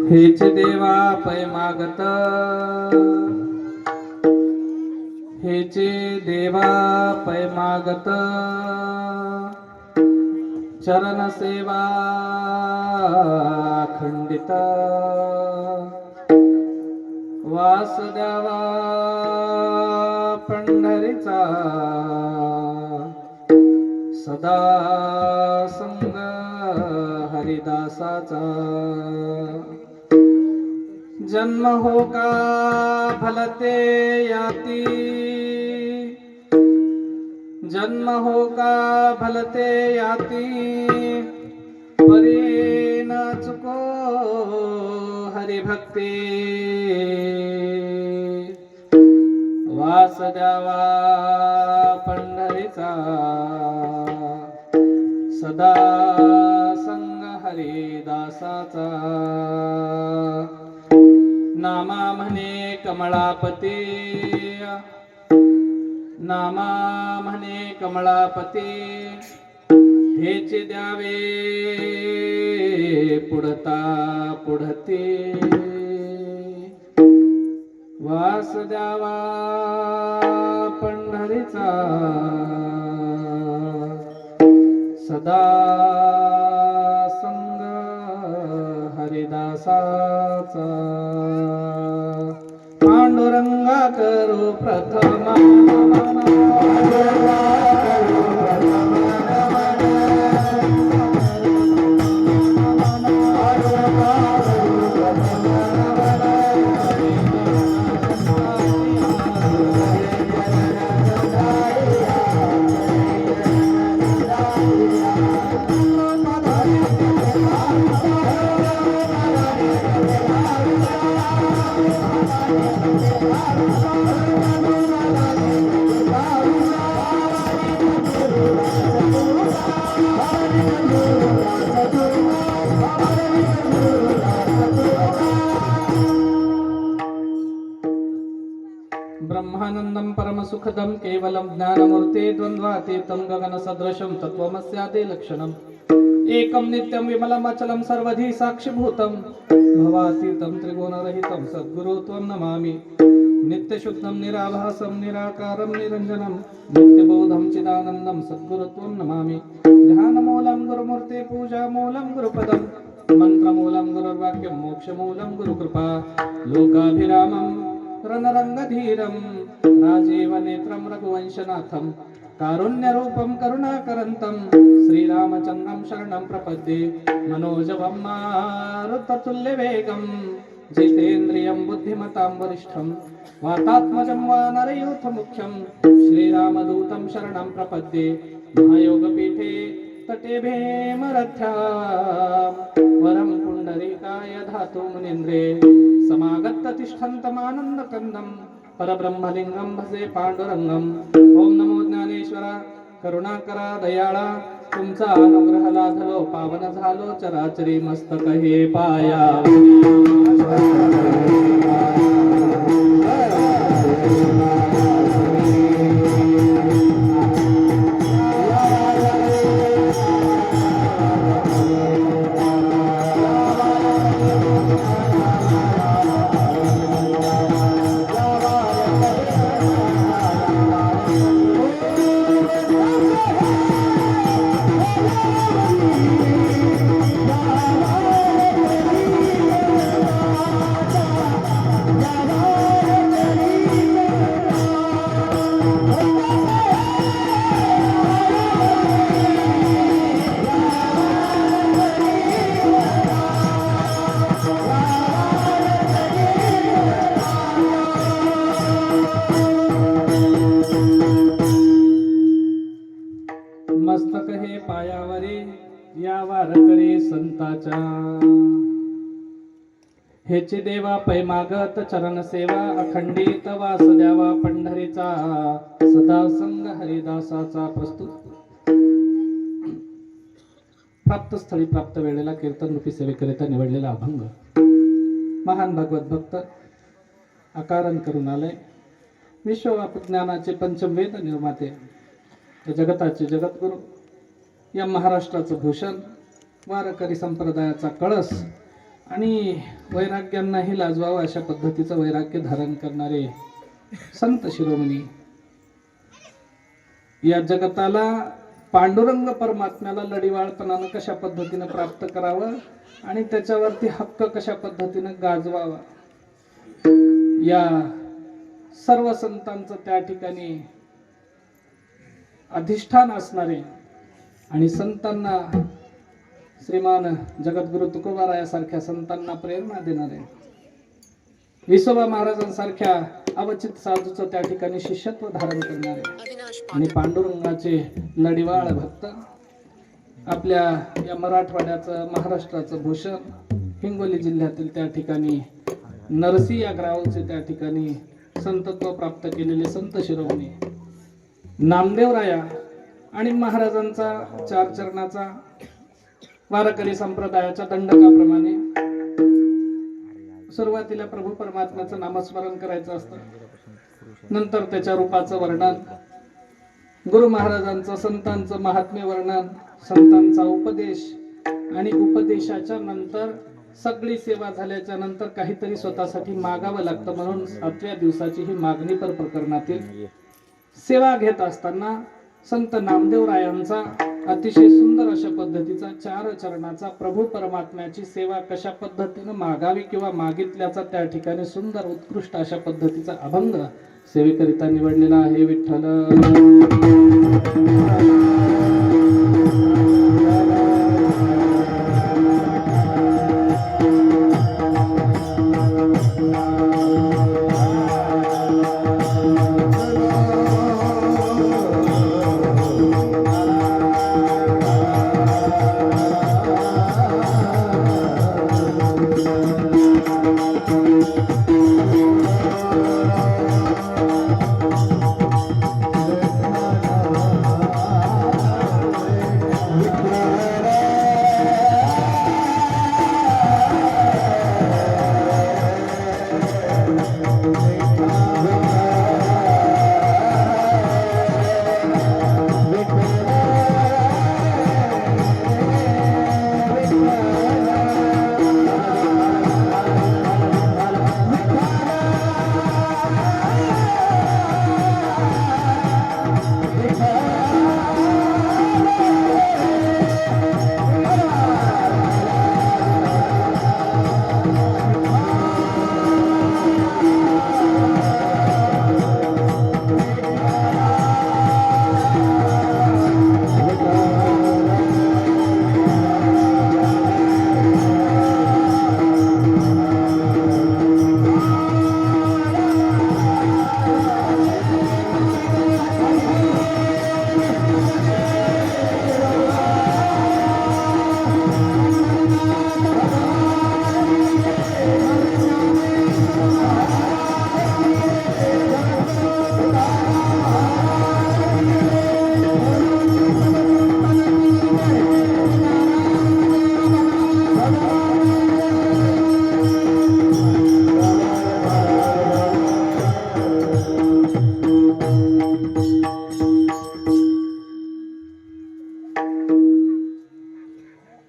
हेच देवा पै मागत, हेचे देवा पै मागत, चरण सेवा खंडित, वास द्यावा पंढरीचा, सदा संग हरिदासाचा, जन्म हो का भलते याती, जन्म हो का भलते याती, परी न चुको हरिभक्ती, वास द्यावा पंढरीचा, सदा संग हरिदासाचा, नामा म्हणे कमळापती, नामा म्हणे कमळापती, हेच द्यावे पुढता पुढते, वास द्यावा पंढरीचा, सदा संग हरिदासाचा, पांडुरंगा करू प्रथमा, ब्रह्मानंदं परमसुखदं केवलं ज्ञानमूर्ते द्वन्द्वातीतं गगनसदृशं तत्त्वमस्यादि लक्षणम् एकं नित्यं विमलमचलं सर्वधी साक्षिभूतं भवातीतं त्रिगुणरहितं सद्गुरु त्वं नमामि। नित्यशुद्धं निराभासं निराकारं निरञ्जनं नित्यबोधं चिदानन्दं सद्गुरु त्वं नमामि। ध्यानमूलं गुरुमूर्ते पूजामूलं गुरुपदं मन्त्रमूलं गुरुर्वाक्यं मोक्षमूलं गुरुकृपा। लोकाभिरामं रणरंगधीरं राजीवनेत्रं रघुवंशनाथं कारुण्यरूपं करुणाकरन्तं श्रीरामचन्द्रं शरणं प्रपद्ये। मनोजवं मारुततुल्यवेगं जितेन्द्रियं बुद्धिमतां वरिष्ठं वातात्मजं वानरयूथमुख्यं श्रीरामदूतं शरणं प्रपद्ये। महायोगपीठे तटे भीमरथ्यां वरं पुण्डरीकाय धातु मुनीन्द्रे समागत तिष्ठन्तमानन्दकन्दं परब्रह्मलिङ्गं भजे पाण्डुरङ्गम्। ओम नमो ज्ञानेश्वरा करुणाकरा दयाळा तुमचा अनुग्रह लाधलो पावन झालो चराचरी मस्तक हे पाया। मस्तक हे पायावरी या वारकरी संताच्या, हेचे देवा पै मागत चरण सेवा अखंडित वास द्यावा पंढरीचा, सदा संग हरिदासाचा। प्रस्तुत प्राप्त स्थळी प्राप्त वेळेला कीर्तन रूपी सेवेकरिता निवडलेला अभंग महान भगवत भक्त आकारण करून आले। विश्वव्याप ज्ञानाचे पंचमवेद निर्माते, या जगताचे जगद्गुरु, या महाराष्ट्राचं भूषण, वारकरी संप्रदायाचा कळस आणि वैराग्यांनाही लाजवावं अशा पद्धतीचं वैराग्य धारण करणारे संत शिरोमणी या जगताला पांडुरंग परमात्म्याला लढीवाळपणानं कशा पद्धतीनं प्राप्त करावं आणि त्याच्यावरती हक्क कशा पद्धतीनं गाजवावा या सर्व संतांचं त्या ठिकाणी अधिष्ठान असणारे आणि संतांना श्रीमान जगद्गुरु तुकोबारायासारख्या संतांना प्रेरणा देणारे विसोबा महाराजांसारख्या अवचित साधूचं त्या ठिकाणी शिष्यत्व धारण करणारे आणि पांडुरंगाचे लढीवाळ भक्त आपल्या या मराठवाड्याचं महाराष्ट्राचं भूषण हिंगोली जिल्ह्यातील त्या ठिकाणी नरसी या गावचे त्या ठिकाणी संतत्व प्राप्त केलेले संत शिरोमणी नामदेवराया आणि महाराजांचा चार चरणाचा वारकरी संप्रदायाच्या दंडकाप्रमाणे सुरुवातीला प्रभू परमात्म्याचं नामस्मरण करायचं असतं, नंतर त्याच्या रूपाचं वर्णन, गुरु महाराजांचं संतांचं महात्म्य वर्णन, संतांचा उपदेश आणि उपदेशाच्या नंतर सगळी सेवा झाल्याच्या नंतर काहीतरी स्वतःसाठी मागावं लागतं म्हणून 7व्या दिवसाची ही मागणीपर प्रकरणातील सेवा घेत असताना संत नामदेवरायांचा अतिशय सुंदर अशा पद्धतीचा चार चरणाचा प्रभू परमात्म्याची सेवा कशा पद्धतीने मागावी किंवा मागितल्याचा त्या ठिकाणी सुंदर उत्कृष्ट अशा पद्धतीचा अभंग सेवेकरिता निवडलेला आहे. विठ्ठल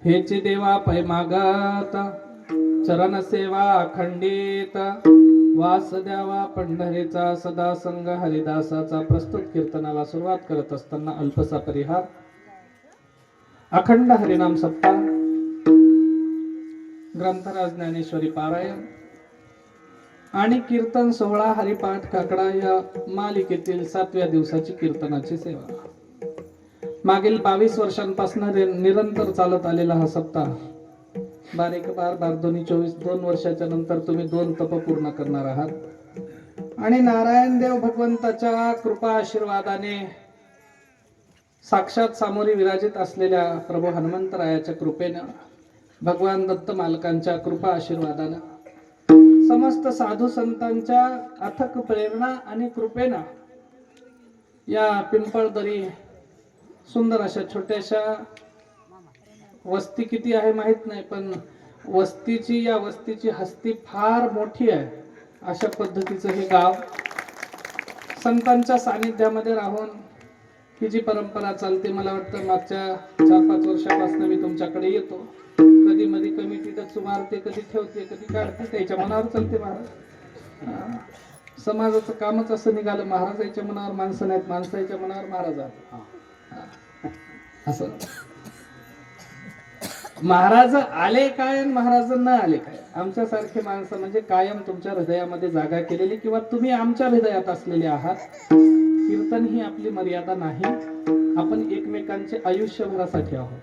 हेचे देवा पै मागत चरण सेवा अखंडित वास द्यावा पंढरीचा सदा संग हरिदासाचा प्रस्तुत कीर्तनाला सुरुवात करत असताना अल्पसा परिहार. अखंड हरिनाम सप्ताह, ग्रंथराज ज्ञानेश्वरी पारायण आणि कीर्तन सोहळा हरिपाठ काकडा या मालिकेतील 7व्या दिवसाची कीर्तनाची सेवा. मागील 22 वर्षांपासून निरंतर चालत आलेला हा सप्ताह 12/1/2/24 2 वर्षाच्या नंतर तुम्ही 2 तप पूर्ण करणार आहात आणि नारायण देव भगवंताच्या कृपा आशीर्वादाने साक्षात सामोरी विराजित असलेल्या प्रभू हनुमंतरायाच्या कृपेनं भगवान दत्त मालकांच्या कृपा आशीर्वादानं समस्त साधू संतांच्या अथक प्रेरणा आणि कृपेनं या पिंपळदरी सुंदर अशा छोट्याशा वस्ती किती आहे माहित नाही, पण या वस्तीची हस्ती फार मोठी आहे. अशा पद्धतीचं हे गाव संतांच्या सानिध्यामध्ये राहून ही जी परंपरा चालते, मला वाटतं मागच्या 4-5 वर्षापासून मी तुमच्याकडे येतो. कधी कधी मध्ये कमिटी डचू मारते, कधी ठेवते, कधी काढते, त्याच्या मनावर चालते महाराज. समाजाचं कामच असं निघालं, महाराजाच्या मनावर माणसं नाहीत, माणसाच्या मनावर महाराज असं. महाराज आले काय आणि महाराज न आले काय. आमच्यासारखे माणसं म्हणजे कायम तुमच्या हृदयामध्ये जागा केलेली किंवा तुम्ही आमच्या हृदयात असलेले आहात. कीर्तन ही आपली मर्यादा नाही, आपण एकमेकांचे आयुष्यभरासाठी आहोत.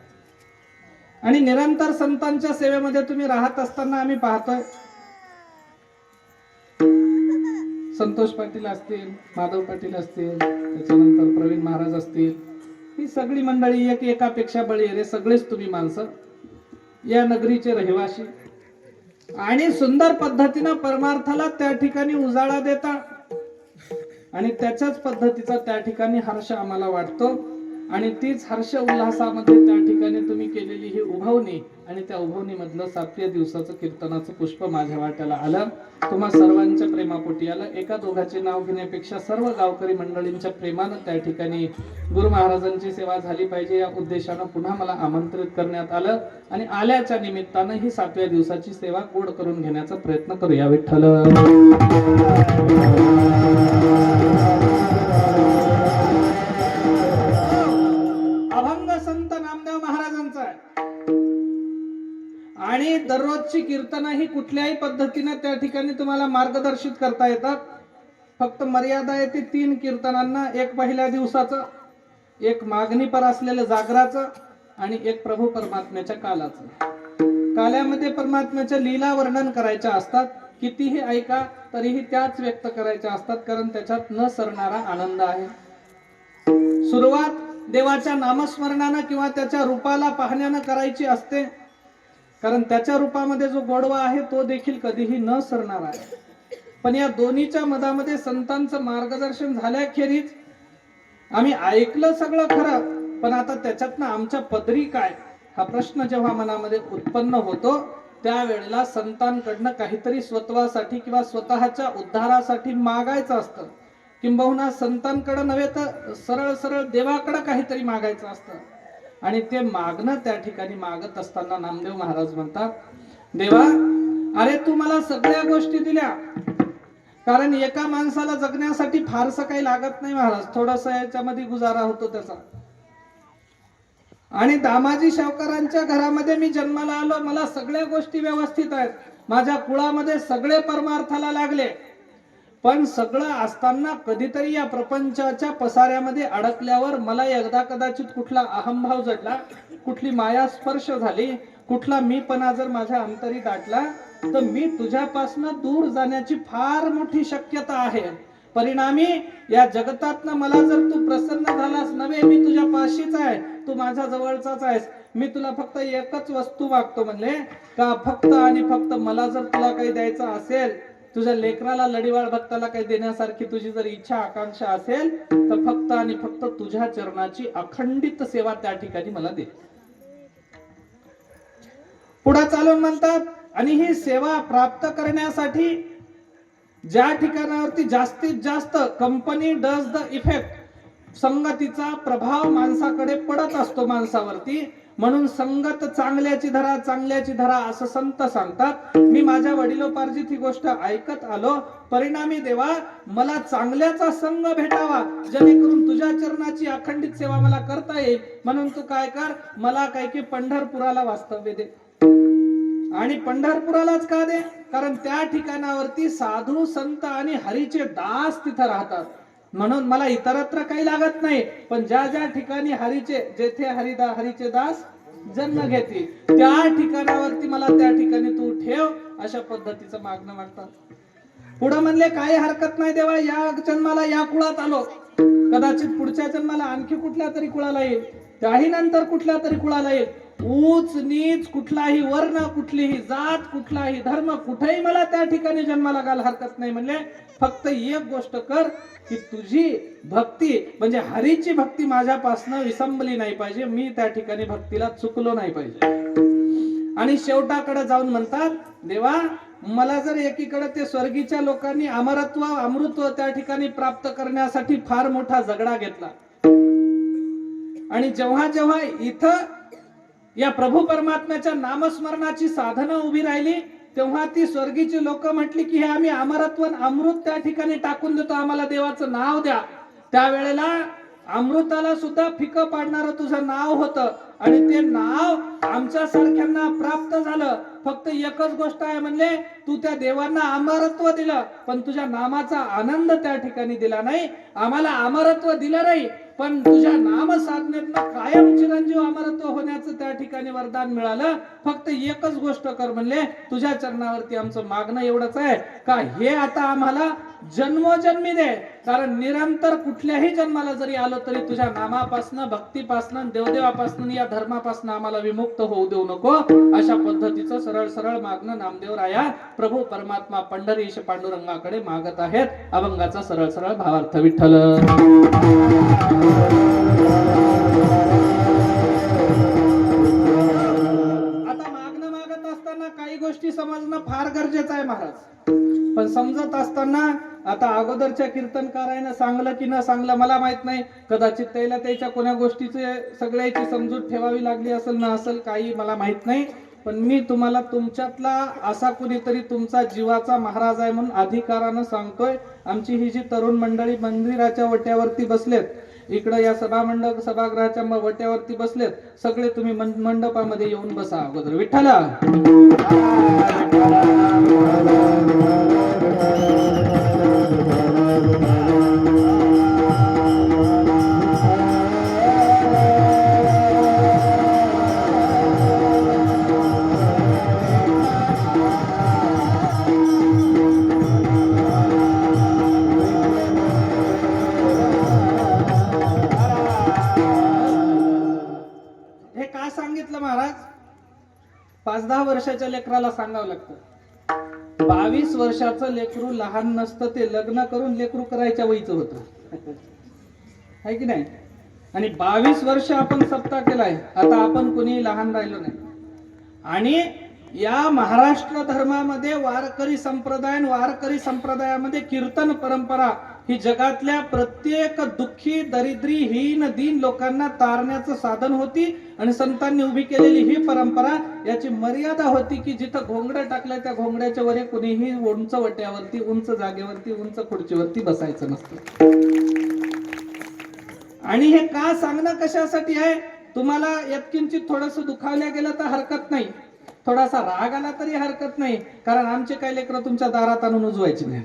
आणि निरंतर संतांच्या सेवेमध्ये तुम्ही राहत असताना आम्ही पाहतोय, संतोष पाटील असतील, माधव पाटील असतील, त्याच्यानंतर प्रवीण महाराज असतील, ही सगळी मंडळी एक एकापेक्षा बळी, सगळेच तुम्ही माणसं या नगरीचे रहिवासी आणि सुंदर पद्धतीनं परमार्थाला त्या ठिकाणी उजाळा देता आणि त्याच्याच पद्धतीचा त्या ठिकाणी हर्ष आम्हाला वाटतो. आणि तीच हर्ष उल्हासामध्ये त्या ठिकाणी तुम्ही केलेली ही उभवणी आणि त्या उभवणी मधलं 7व्या दिवसाचं कीर्तनाचं पुष्प माझ्या वाट्याला आलं. तुम्हा सर्वांच्या प्रेमापोटी आलं. एका दोघांचे नाव घेण्यापेक्षा सर्व गावकरी मंडळींच्या प्रेमानं त्या ठिकाणी गुरु महाराजांची सेवा झाली पाहिजे या उद्देशानं पुन्हा मला आमंत्रित करण्यात आलं आणि आल्याच्या निमित्तानं ही 7व्या दिवसाची सेवा गोड करून घेण्याचा प्रयत्न करूया. विठ्ठल. अभंग संत नामदेव महाराजांचा आहे आणि दररोजची कीर्तन ही कुठल्याही पद्धतीने त्या ठिकाणी तुम्हाला मार्गदर्शित करता येतात. फक्त मर्यादा आहे ती 3 कीर्तनांना, एक पहिल्या दिवसाचं, एक मागणीपर असलेलं जागराचं आणि एक प्रभू परमात्म्याच्या कालाचं. काल्यामध्ये परमात्म्याच्या लीला वर्णन करायच्या असतात, कितीही ऐका तरीही त्याच व्यक्त करायच्या असतात, कारण त्याच्यात न सरणारा आनंद आहे. सुरुवात देवाच्या नामस्मरणानं किंवा त्याच्या रूपाला पाहण्यानं करायची असते, कारण त्याच्या रूपामध्ये जो गोडवा आहे तो देखील कधीही न सरणार आहे. पण या दोन्हीच्या मधामध्ये संतांचं मार्गदर्शन झाल्याखेरीज आम्ही ऐकलं सगळं खरं, पण आता त्याच्यातनं आमच्या पदरी काय हा प्रश्न जेव्हा मनामध्ये उत्पन्न होतो, त्यावेळेला संतांकडनं काहीतरी स्वत्वासाठी किंवा स्वतःच्या उद्धारासाठी मागायचं असतं, किंबहुना संतांकडे नव्हे तर सरळ सरळ देवाकडे काहीतरी मागायचं असतं. आणि ते मागणं त्या ठिकाणी मागत असताना नामदेव महाराज म्हणतात, देवा अरे तू मला सगळ्या गोष्टी दिल्या, कारण एका माणसाला जगण्यासाठी फारसं काही लागत नाही महाराज, थोडंसं याच्यामध्ये गुजारा होतो त्याचा. आणि दामाजी शावकरांच्या घरामध्ये मी जन्माला आलो, मला सगळ्या गोष्टी व्यवस्थित आहेत, माझ्या कुळामध्ये सगळे परमार्थाला लागले, पण सगळं असताना कधीतरी या प्रपंचाच्या पसाऱ्यामध्ये अडकल्यावर मला एकदा कदाचित कुठला अहंभाव जडला, कुठली माया स्पर्श झाली, कुठला मीपणा जर माझ्या अंतरी दाटला, तर मी तुझ्यापासून दूर जाण्याची फार मोठी शक्यता आहे. परिणामी या जगतातनं मला जर तू प्रसन्न झालास नव्हे, मी तुझ्या पाशीच आहे, तू माझ्या जवळचाच आहेस, मी तुला फक्त एकच वस्तू मागतो म्हणले का, फक्त आणि फक्त मला जर तुला काही द्यायचं असेल, तुझ्या लेकराला लढीवाळ भक्ताला काही देण्यासारखी तुझी जर इच्छा आकांक्षा असेल, तर फक्त आणि फक्त तुझ्या चरणाची अखंडित सेवा त्या ठिकाणी मला दे. पुढे चालून म्हणतात, आणि ही सेवा प्राप्त करण्यासाठी ज्या ठिकाणावरती जास्तीत जास्त कंपनी डज द इफेक्ट, संगतीचा प्रभाव माणसाकडे पडत असतो माणसावरती, म्हणून संगत चांगल्याची धरा, चांगल्याची धरा असं संत सांगतात. मी माझ्या वडिलोपार्जित ही गोष्ट ऐकत आलो, परिणामी देवा मला चांगल्याचा संग भेटावा, जेणेकरून तुझ्या चरणाची अखंडित सेवा मला करता येईल. म्हणून तू काय कर, मला काय की पंढरपुराला वास्तव्य दे. आणि पंढरपुरालाच का दे, कारण त्या ठिकाणावरती साधू संत आणि हरीचे दास तिथं राहतात, म्हणून मला इतरत्र काही लागत नाही, पण ज्या ज्या ठिकाणी हरीचे, जेथे हरीचे दास जन्म घेतील त्या ठिकाणावरती मला त्या ठिकाणी तू ठेव, अशा पद्धतीचं मागणं मागतात. पुढे म्हणले काही हरकत नाही देवा, या जन्माला या कुळात आलो, कदाचित पुढच्या जन्माला आणखी कुठल्या तरी कुळाला येईल, त्याही नंतर कुठल्या तरी कुळाला येईल, उच नीच कुठलाही वर्ण, कुठलीही जात, कुठलाही धर्म, कुठेही मला त्या ठिकाणी जन्माला घाल, हरकत नाही. म्हणले फक्त एक गोष्ट कर की तुझी भक्ती म्हणजे हरीची भक्ती माझ्यापासनं विसंबली नाही पाहिजे, मी त्या ठिकाणी भक्तीला चुकलो नाही पाहिजे. आणि शेवटाकडे जाऊन म्हणतात, देवा मला जर एकीकडे ते स्वर्गीच्या लोकांनी अमरत्व अमृतत्व त्या ठिकाणी प्राप्त करण्यासाठी फार मोठा झगडा घेतला, आणि जेव्हा जेव्हा इथं या प्रभू परमात्म्याच्या नामस्मरणाची साधनं उभी राहिली, तेव्हा ती स्वर्गीची लोक म्हटली की हे आम्ही अमरत्व अमृत त्या ठिकाणी टाकून देतो, आम्हाला देवाचं नाव द्या. त्यावेळेला अमृताला सुद्धा फिकं पाडणारं तुझं नाव होतं आणि ते नाव आमच्या सारख्यांना प्राप्त झालं. फक्त एकच गोष्ट आहे म्हणले, तू त्या देवांना अमरत्व दिलं पण तुझ्या नामाचा आनंद त्या ठिकाणी दिला नाही. आम्हाला अमरत्व दिलं नाही पण तुझ्या नाम साधनेतनं कायम चिरंजीव अमरत्व होण्याचं त्या ठिकाणी वरदान मिळालं. फक्त एकच गोष्ट कर म्हणले, तुझ्या चरणावरती आमचं मागणं एवढंच आहे का हे आता आम्हाला जन्मोजन्मी दे, कारण निरंतर कुठल्याही जन्माला जरी आलो तरी तुझ्या नामापासनं, भक्तीपासनं, देवदेवापासनं, या धर्मापासनं आम्हाला विमुक्त होऊ देऊ नको. अशा पद्धतीचं सरळ सरळ मागणं नामदेव राया प्रभू परमात्मा पंढरीश पांडुरंगाकडे मागत आहेत. अभंगाचा सरळ सरळ भावार्थ. विठ्ठल आता मागणं मागत असताना काही गोष्टी समजणं फार गरजेचं आहे महाराज. पण समजत असताना आता अगोदरच्या कीर्तनकारायनं सांगलं की न सांगलं मला माहित नाही, कदाचित त्याला त्याच्या कोण्या गोष्टीचे सगळ्याची समजूत ठेवावी लागली असेल ना असेल, काही मला माहित नाही. पण मी तुम्हाला तुमच्यातला असा कुणीतरी तुमचा जीवाचा महाराज आहे म्हणून अधिकारानं सांगतोय. आमची ही जी तरुण मंडळी मंदिराच्या वट्यावरती बसलेत, इकडं या सभागृहाच्या वट्यावरती बसलेत, सगळे तुम्ही मंडपामध्ये येऊन बसा अगोदर. विठ्ठला महाराज 5-10 वर्षाच्या लेकराला सांगावं लागतं. 22 वर्षाचं लेकरू लहान नसतं, ते लग्न करून लेकरू करायच्या वयचं होतं, आहे की नाही. आणि 22 वर्ष आपण सप्ताह केलाय, आता आपण कोणी लहान राहिलो नाही. आणि या महाराष्ट्र धर्मामध्ये वारकरी संप्रदायामध्ये कीर्तन परंपरा ही जगातल्या प्रत्येक दुःखी, दरिद्री, हीन, दीन लोकांना तारण्याचं साधन होती. आणि संतांनी उभी केलेली ही परंपरा, याची मर्यादा होती की जिथं घोंगडं टाकलंय त्या घोंगड्याच्या वर कुणीही उंच वट्यावरती, उंच जागेवरती, उंच खुर्चीवरती बसायचं नसतं. आणि हे का सांगणं कशासाठी आहे, तुम्हाला यत्किंचित थोडंसं दुखावल्या गेलं तर हरकत नाही, थोडासा राग आला तरी हरकत नाही, कारण आमचे काही लेकरं तुमच्या दारात आणून उजवायचे नाही.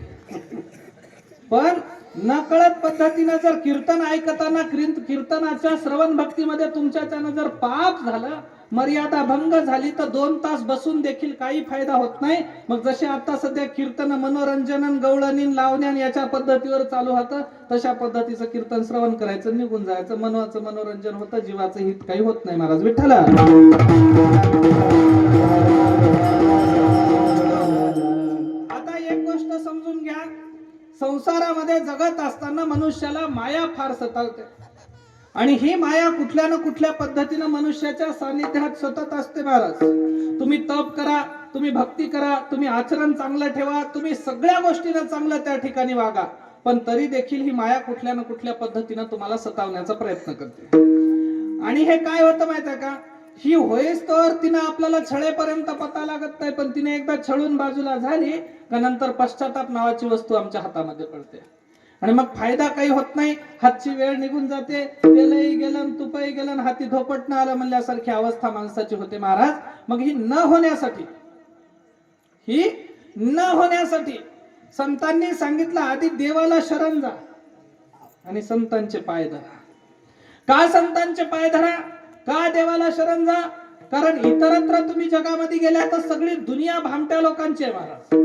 पण नकळत पद्धतीने जर कीर्तन ऐकताना कीर्तनाच्या श्रवण भक्तीमध्ये तुमच्याच्यानं जर पाप झालं, मर्यादा भंग झाली तर 2 तास बसून देखील काही फायदा होत नाही. मग जसे आता सध्या कीर्तन मनोरंजन, गवळणी, लावण्यान याच्या पद्धतीवर चालू होतं, तशा पद्धतीचं कीर्तन श्रवण करायचं, निघून जायचं, मनाचं मनोरंजन होतं, जीवाचं हित काही होत नाही. महाराज विठ्ठला आता एक गोष्ट समजून घ्या, संसारामध्ये जगत असताना मनुष्याला माया फार सतावते. आणि ही माया कुठल्या ना कुठल्या पद्धतीनं मनुष्याच्या सानिध्यात सतत असते. महाराज तुम्ही तप करा, तुम्ही भक्ती करा, तुम्ही आचरण चांगलं ठेवा, तुम्ही सगळ्या गोष्टीनं चांगलं त्या ठिकाणी वागा, पण तरी देखील ही माया कुठल्या ना कुठल्या पद्धतीनं तुम्हाला सतावण्याचा प्रयत्न करते. आणि हे काय होतं माहिती आहे का, ही होईस तर तिनं आपल्याला छळेपर्यंत पता लागत नाही, पण तिने एकदा छळून बाजूला झाली का नंतर पश्चाताप नावाची वस्तू आमच्या हातामध्ये पडते. आणि मग फायदा काही होत नाही, हातची वेळ निघून जाते, तेलही गेलं, तुपही गेलं, हाती धोपटणं आलं म्हणल्यासारखी अवस्था माणसाची होते. महाराज मग ही न होण्यासाठी संतांनी सांगितलं, आधी देवाला शरण जा आणि संतांचे पाय धरा. का संतांचे पाय धरा, का देवाला शरण जा, कारण इतरत्र तुम्ही जगामध्ये गेल्या तर सगळी दुनिया भामट्या लोकांची आहे. महाराज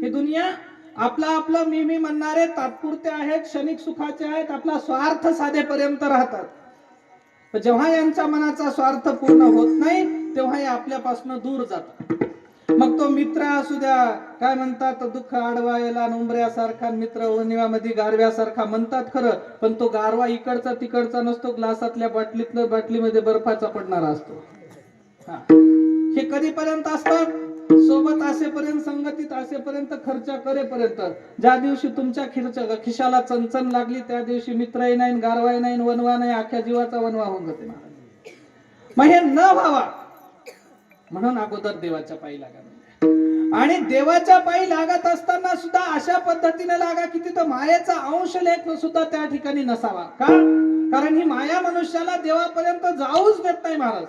ही दुनिया आपलं मी म्हणणारे तात्पुरते आहेत, क्षणिक सुखाचे आहेत, आपला स्वार्थ साधेपर्यंत राहतात. जेव्हा यांच्या मनाचा स्वार्थ पूर्ण होत नाही तेव्हा हे आपल्यापासून दूर जातात. मग तो मित्र असू द्या, काय म्हणतात, दुःख आडवायला उंबऱ्यासारखा मित्र ओनिवामध्ये गारव्यासारखा म्हणतात खरं, पण तो गारवा इकडचा तिकडचा नसतो, ग्लासातल्या बाटलीमध्ये बर्फाचा पडणारा असतो. हे कधीपर्यंत असतात, सोबत असेपर्यंत, संगतीत असेपर्यंत, खर्च करेपर्यंत. ज्या दिवशी तुमच्या खिशाला चणचण लागली त्या दिवशी मित्रही नाही, गारवाही नाही, वनवा नाही, अख्ख्या जीवाचा वनवा होऊन जाते. मग हे न व्हावा म्हणून अगोदर देवाच्या पायी लागा. आणि देवाच्या पायी लागत असताना सुद्धा अशा पद्धतीने लागा की तिथं मायेचा अंश लेख सुद्धा त्या ठिकाणी नसावा. का? कारण ही माया मनुष्याला देवापर्यंत जाऊच देत नाही महाराज.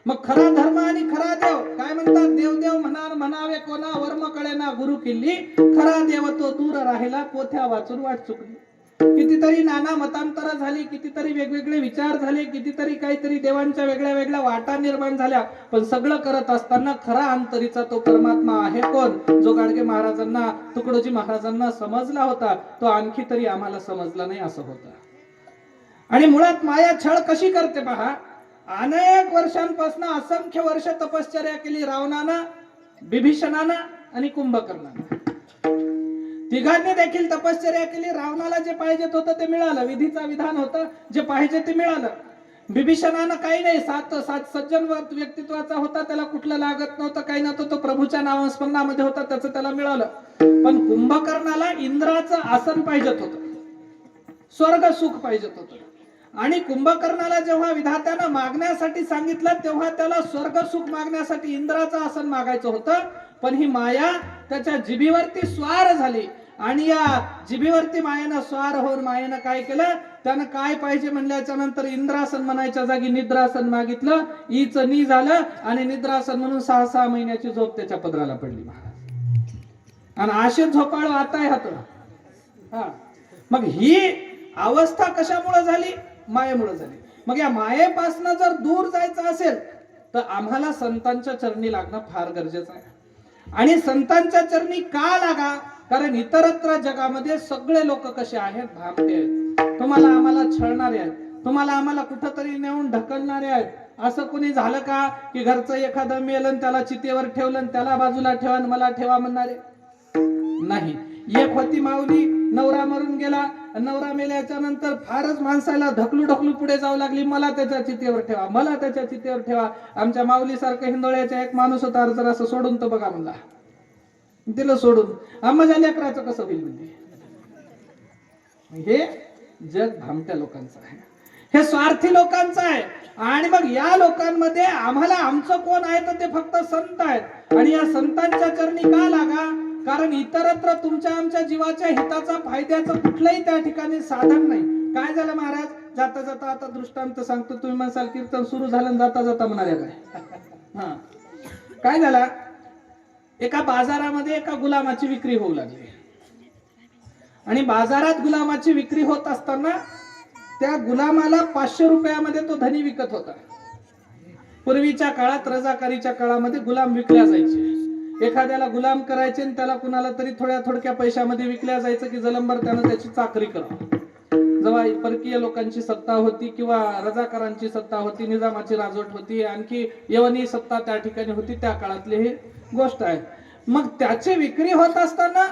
मग खरा धर्म आणि खरा देव काय म्हणतात? देव म्हणावे कोणा वर्म कळेना गुरु किल्ली, खरा देव तो दूर राहिला पोथ्या वाचून वाट चुकली. कितीतरी नाना मतांतर झाली, कितीतरी वेगवेगळे विचार झाले, कितीतरी काहीतरी देवांच्या वेगळ्या वेगळ्या वाटा निर्माण झाल्या, पण सगळं करत असताना खरा अंतरीचा तो परमात्मा आहे कोण? जो गाडगे महाराजांना, तुकडोजी महाराजांना समजला होता, तो आणखी तरी आम्हाला समजला नाही असं होतं. आणि मुळात माया छळ कशी करते पहा. अनेक वर्षांपासून असंख्य वर्ष तपश्चर्या केली रावणानं, विभीषणानं आणि कुंभकर्णानं. तिघांनी देखील तपश्चर्या केली. रावणाला जे पाहिजे होतं ते मिळालं, विधीचा विधान होतं, जे पाहिजे ते मिळालं. विभीषणानं काही नाही, सात सज्जन व्यक्तित्वाचा होता, त्याला कुठलं लागत नव्हतं, काही नव्हतं, तो प्रभूच्या नामस्मरणामध्ये होता, त्याचं त्याला मिळालं. पण कुंभकर्णाला इंद्राचं आसन पाहिजे होतं, स्वर्ग सुख पाहिजे होतं. आणि कुंभकर्णाला जेव्हा विधात्यानं मागण्यासाठी सांगितलं तेव्हा त्याला स्वर्ग सुख मागण्यासाठी इंद्राचं आसन मागायचं होतं. पण ही माया त्याच्या जिभीवरती स्वार झाली. आणि या जिभीवरती मायेनं स्वार होऊन मायेनं काय केलं? त्यानं काय पाहिजे म्हणल्याच्या नंतर इंद्रासन म्हणायच्या जागी निद्रासन मागितलं. ईच नी झालं आणि निद्रासन म्हणून 6 महिन्याची झोप त्याच्या पदराला पडली महाराज. आणि असे झोपाळू आता ह्यात. मग ही अवस्था कशामुळे झाली? मायेमुळे झाली. मग या मायेपासून जर दूर जायचं असेल तर आम्हाला संतांच्या चरणी लागणं फार गरजेचं आहे. आणि संतांच्या चरणी का लागा? कारण इतरत्र जगामध्ये सगळे लोक कसे आहेत? भामटे आहेत, तुम्हाला आम्हाला छळणारे आहेत, तुम्हाला आम्हाला कुठंतरी नेऊन ढकलणारे आहेत. असं कोणी झालं का की घरचं एखादं मेलं त्याला चितेवर ठेवलं, त्याला बाजूला ठेवा मला ठेवा म्हणणारे? नाही. एक होती माऊली, नवरा मरून गेला, नवरा मेल्याच्या नंतर फारच माणसाला ढकलू पुढे जाऊ लागली, मला त्याच्या चितेवर ठेवा, मला त्याच्या चितेवर ठेवा. आमच्या माऊली सारखं हिंदोळ्याचा एक माणूस होता, जर असं सोडून तर बघा म्हणला, दिलं सोडून. आम्हाला लेकराचं कसं होईल म्हणजे? हे जग भामट्या लोकांचं आहे, हे स्वार्थी लोकांचं आहे. आणि मग या लोकांमध्ये आम्हाला आमचं कोण आहे तर ते फक्त संत आहेत. आणि या संतांच्या चरणी का लागा? कारण इतरत्र तुमच्या आमच्या जीवाच्या हिताचा फायद्याचं कुठलंही त्या ठिकाणी साधन नाही. काय झालं महाराज? जाता जाता आता दृष्टांत सांगतो. तुम्ही म्हणसाल कीर्तन सुरू झालं जाता जाता म्हणाले काय? काय झालं? एका बाजारामध्ये एका गुलामाची विक्री होऊ लागली. आणि बाजारात गुलामाची विक्री होत असताना त्या गुलामाला 500 रुपयामध्ये तो धनी विकत होता. पूर्वीच्या काळात, रजाकारीच्या काळामध्ये गुलाम विकल्या जायचे. एखाद्याला गुलाम करायचे आणि त्याला कुणाला तरी थोड्या पैशामध्ये विकल्या जायचं की जलंबर त्यानं त्याची चाकरी करावं. जेव्हा परकीय लोकांची सत्ता होती किंवा रजाकारांची सत्ता होती, निजामाची राजवट होती, आणखी यवनी सत्ता त्या ठिकाणी होती, त्या काळातली ही गोष्ट आहे. मग त्याची विक्री होत असताना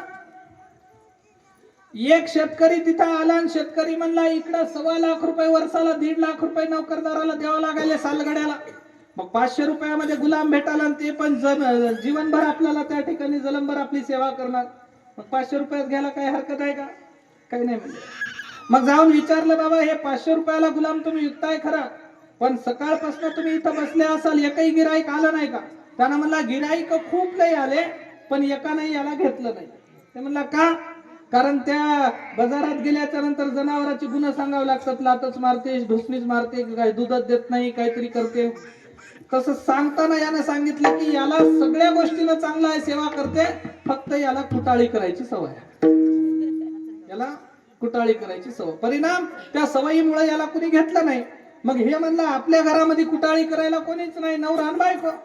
एक शेतकरी तिथं आला आणि शेतकरी म्हणला इकडं 1.25 लाख रुपये वर्षाला, 1.5 लाख रुपये नोकरदाराला द्यावं लागायले सालगड्याला. मग 500 रुपयामध्ये गुलाम भेटाला आणि ते पण जीवनभर आपल्याला त्या ठिकाणी जलंभर आपली सेवा करणार. मग 500 रुपयात घ्यायला काही हरकत आहे का? काही नाही म्हणजे. मग जाऊन विचारलं, बाबा हे 500 रुपयाला गुलाम तुम्ही विकताय खरा, पण सकाळपासून तुम्ही इथं बसले असाल, एकही गिराईक आलं नाही का? त्यानं म्हणला गिराईक खूप लई आले पण एका नाही याला घेतलं नाही. ते म्हणला का? कारण त्या बाजारात गेल्याच्या नंतर जनावरांची गुण सांगावं लागतात, लातच मारते, ढुसणीच मारते, काय दूधच देत नाही, काहीतरी करते. तसं सांगताना यानं सांगितलं की याला सगळ्या गोष्टीनं चांगला आहे, सेवा करते, फक्त याला कुटाळी करायची सवय, याला कुटाळी करायची सवय. परिणाम त्या सवयीमुळे याला कुणी घेतलं नाही. मग हे म्हणलं आपल्या घरामध्ये कुटाळी करायला कोणीच नाही, नवरा आणि बायको,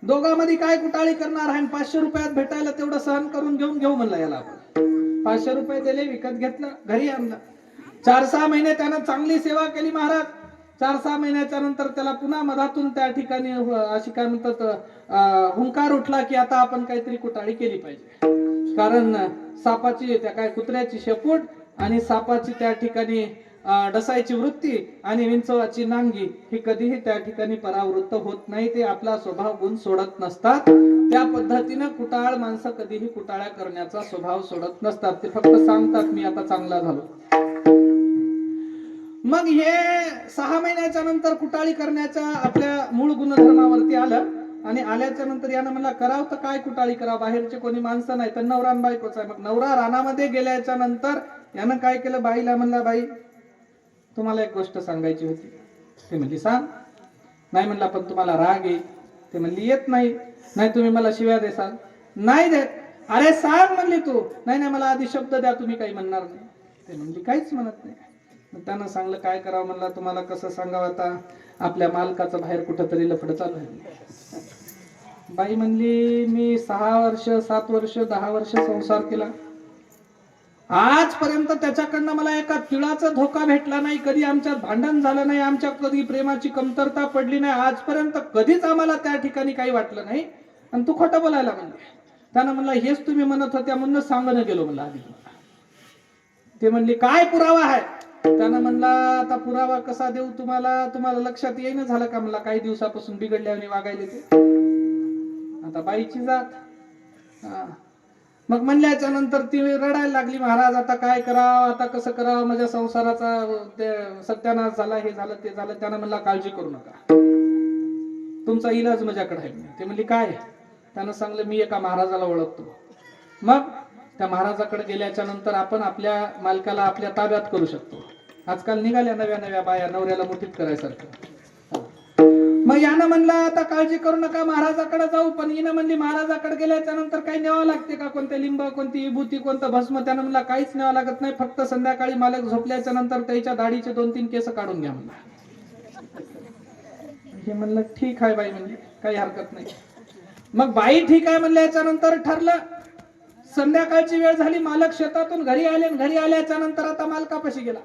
दोघांमध्ये काय कुटाळी करणार आहे? 500 रुपयात भेटायला तेवढं सहन करून घेऊ म्हणलं याला. आपण 500 रुपये दिले, विकत घेतलं, घरी आणलं. 4-6 महिने त्यानं चांगली सेवा केली महाराज. 4-6 महिन्याच्या नंतर त्याला पुन्हा मधातून त्या ठिकाणी अशी काय म्हणतात हुंकार उठला की आता आपण काहीतरी कुटाळी केली पाहिजे. कारण सापाची, त्या काय कुत्र्याची शेपूट आणि सापाची त्या ठिकाणी डसायची वृत्ती आणि विंचवाची नांगी ही कधीही त्या ठिकाणी परावृत्त होत नाही. ते आपला स्वभाव गुण सोडत नसतात. त्या पद्धतीनं कुटाळ माणसं कधीही कुटाळ्या करण्याचा स्वभाव सोडत नसतात. ते फक्त सांगतात मी आता चांगला झालो. मग हे 6 महिन्याच्या नंतर कुटाळी करण्याच्या आपल्या मूळ गुणधर्मावरती आलं आणि आल्याच्या नंतर यानं म्हणला करावं तर काय कुटाळी करावं, बाहेरचे कोणी माणसं नाही तर नवरा आणि बायकोच आहे. मग नवरा रानामध्ये गेल्याच्या नंतर यानं काय केलं, बाईला म्हणला बाई तुम्हाला एक गोष्ट सांगायची होती. ते म्हणली सांग. नाही म्हणला पण तुम्हाला राग येईल. ते म्हणली येत नाही. नाही तुम्ही मला शिव्या देसाल. नाही देत. अरे सांग म्हणली तू. नाही नाही मला आधी शब्द द्या, तुम्ही काही म्हणणार नाही. ते म्हणली काहीच म्हणत नाही. मग त्यानं सांगलं काय करावं, म्हणला तुम्हाला कसं सांगावं, आता आपल्या मालकाचं बाहेर कुठंतरी लफडं चालू आहे. बाई म्हणली मी 6 वर्ष 7 वर्ष 10 वर्ष संसार केला, आजपर्यंत त्याच्याकडनं मला एका तिळाचा धोका भेटला नाही, कधी आमच्यात भांडण झालं नाही, आमच्या कधी प्रेमाची कमतरता पडली नाही, आजपर्यंत कधीच आम्हाला त्या ठिकाणी काही वाटलं नाही, आणि तू खोटं बोलायला म्हणजे. त्यानं म्हणला हेच तुम्ही म्हणत होत्या म्हणून सांगणं गेलो म्हणला आधी तुम्हाला. ते म्हणली काय पुरावा आहे. त्यानं म्हणला आता पुरावा कसा देऊ तुम्हाला, तुम्हाला लक्षात येईन झालं का म्हणला काही दिवसापासून बिघडल्याने वागायले ते. आता बाईची जात. मग म्हणल्याच्या नंतर ती रडायला लागली, महाराज आता काय करावं, आता कसं करावं, माझ्या संसाराचा सत्यानाश झाला, हे झालं ते झालं. त्यानं म्हणला काळजी करू नका, तुमचा इलाज माझ्याकडे आहे. ते म्हणली काय. त्यानं सांगलं मी एका महाराजाला ओळखतो. मग त्या महाराजाकडे गेल्याच्या नंतर आपण आपल्या मालकाला आपल्या ताब्यात करू शकतो. आजकाल निघाल्या नव्या नव्या बाया नवऱ्याला मुठीत करायसारखं. मग यानं म्हणला आता काळजी करू नका, महाराजाकडे जाऊ. पण हिनं म्हणली महाराजाकडे गेल्याच्या नंतर काही न्यावं लागते का, कोणते लिंब, कोणती विभूती, कोणतं भस्म. त्यानं म्हणला काहीच न्यावं लागत नाही, फक्त संध्याकाळी मालक झोपल्याच्या नंतर त्याच्या दाढीचे 2-3 केस काढून घ्या म्हणला. हे म्हणलं ठीक आहे बाई, म्हणजे काही हरकत नाही. मग बाई ठीक आहे म्हणल्याच्या नंतर ठरलं. संध्याकाळची वेळ झाली, मालक शेतातून घरी आले. घरी आल्याच्या नंतर आता मालकापाशी गेला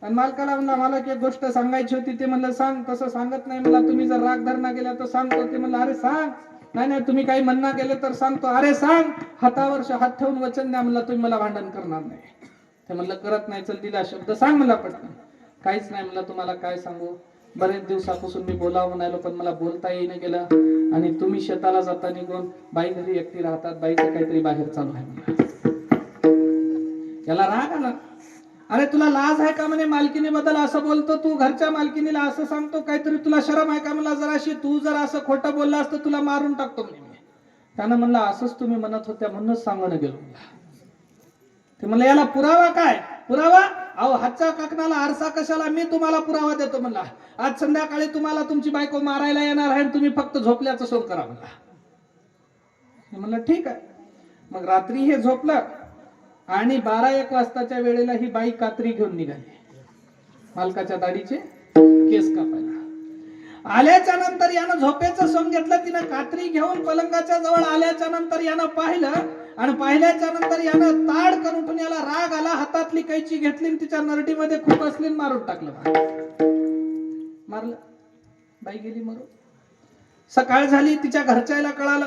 आणि मालकाला म्हणला मला एक गोष्ट सांगायची होती. ते म्हणलं सांग. तसं सांगत नाही मला, तुम्ही जर राग धरणा गेला तर सांगतो. ते म्हणलं अरे सांग. नाही नाही तुम्ही काही म्हणणं गेले तर सांगतो. अरे सांग. हातावर हात ठेवून वचन द्या म्हणलं तुम्ही मला भांडण करणार नाही. ते म्हणलं करत नाही, चल दिला शब्द सांग मला पटकन. काहीच नाही म्हणलं तुम्हाला काय सांगू, बरेच दिवसापासून मी बोलावं म्हणालो पण मला बोलता येईन गेलं, आणि तुम्ही शेताला जाता निघून बाई घरी एकटी राहतात, बाईचं काहीतरी बाहेर चालू आहे म्हणलं. याला राग आला. अरे तुला लाज आहे का म्हणे, मालकीने बद्दल असं बोलतो तू, घरच्या मालकीनीला असं सांगतो, काहीतरी तुला शरम आहे का म्हणला जराशी, तू जर असं खोटं बोलला असतं तुला मारून टाकतो म्हणे. त्यानं म्हणला असंच तुम्ही म्हणत होत्या म्हणूनच सांगणं गेलो. ते म्हणलं याला पुरावा काय. पुरावा अहो हातच्या काकणाला आरसा कशाला, मी तुम्हाला पुरावा देतो म्हणला. आज संध्याकाळी तुम्हाला तुमची बायको मारायला येणार आहे, तुम्ही फक्त झोपल्याचं सोड करा म्हणला. म्हणलं ठीक आहे. मग रात्री हे झोपलं आणि 12-1 वाजताच्या वेळेला ही बाई कात्री घेऊन निघाली मालकाच्या दाढीचे केस कापायला. आल्याच्या नंतर यानं झोपेचं सोंग घेतलं. तिनं कात्री घेऊन पलंगाच्या जवळ आल्याच्या नंतर यानं पाहिलं, आणि पाहिल्याच्या नंतर यानं ताड करून उठून याला राग आला, हातातली कैची घेतली आणि तिच्या नरडीमध्ये खूप असली मारून टाकलं. मारलं. बाई गेली मरून. सकाळ झाली, तिच्या घरच्याला कळालं.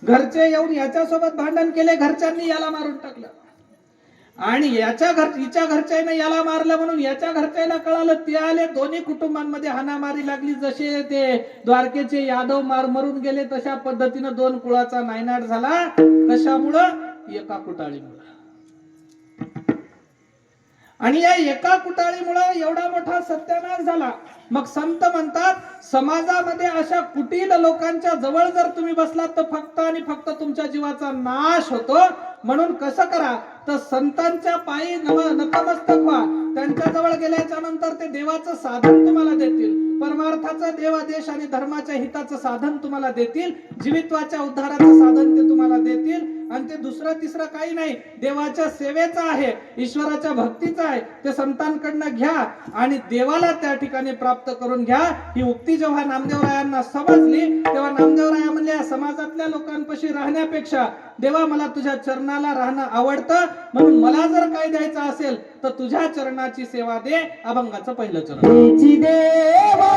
घरचे येऊन याच्यासोबत भांडण केले, घरच्यांनी याला मारून टाकलं. आणि हिच्या घरच्याने याला मारलं म्हणून याच्या घरच्याला कळालं. ते आले, दोन्ही कुटुंबांमध्ये हाणामारी लागली. जसे ते द्वारकेचे यादव मरून गेले तशा पद्धतीनं 2 कुळाचा नायनाट झाला. कशामुळं. एका कुटाळीमुळं. आणि या एका कुटाळीमुळं एवढा मोठा सत्यानाश झाला. मग संत म्हणतात समाजामध्ये अशा कुटील लोकांच्या जवळ जर तुम्ही बसलात तर फक्त आणि फक्त तुमच्या जीवाचा नाश होतो. म्हणून कसं करा तर संतांच्या पायी नतमस्तक व्हा. त्यांच्या जवळ गेल्याच्या नंतर ते देवाचं साधन तुम्हाला देतील, परमार्थाचं देव देश आणि धर्माच्या हिताचं साधन तुम्हाला देतील, जीवित्वाच्या उद्धाराचं साधन ते तुम्हाला देतील. आणि ते दुसरं तिसरं काही नाही, देवाच्या सेवेचं आहे, ईश्वराच्या भक्तीचं आहे. ते संतांकडनं घ्या आणि देवाला त्या ठिकाणी प्राप्त करून घ्या. ही उक्ती जेव्हा नामदेवरायांना समजली तेव्हा नामदेवराया म्हणले समाजातल्या लोकांपाशी राहण्यापेक्षा देवा मला तुझ्या चरणाला राहणं आवडतं, म्हणून मला जर काय द्यायचं असेल तर तुझ्या चरणाची सेवा दे. अभंगाचं पहिलं चरण. देवा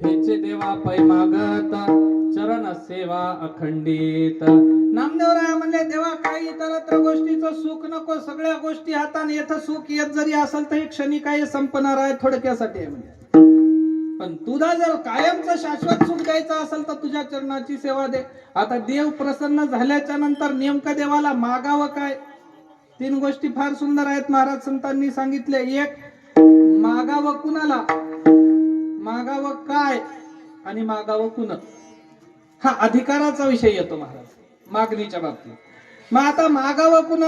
हेचे देवा पै मागत चरण सेवा अखंडित. नामदेवराय म्हणले देवा काही इतरत्र गोष्टीचं सुख नको, सगळ्या गोष्टी हाताने येतं सुख येत जरी असेल तर हे क्षणी काय संपणार आहे, थोडक्यासाठी आहे म्हणजे. पण तुला जर कायमचं शाश्वत सुख द्यायचं असेल तर तुझ्या चरणाची सेवा दे. आता देव प्रसन्न झाल्याच्या नंतर नेमकं देवाला मागावं काय? 3 गोष्टी फार सुंदर आहेत महाराज संतांनी सांगितले. एक, मागावं कुणाला, मागावं काय आणि मागावं कुण, हा अधिकाराचा विषय येतो महाराज मागणीच्या बाबतीत. मग आता मागावं कुण,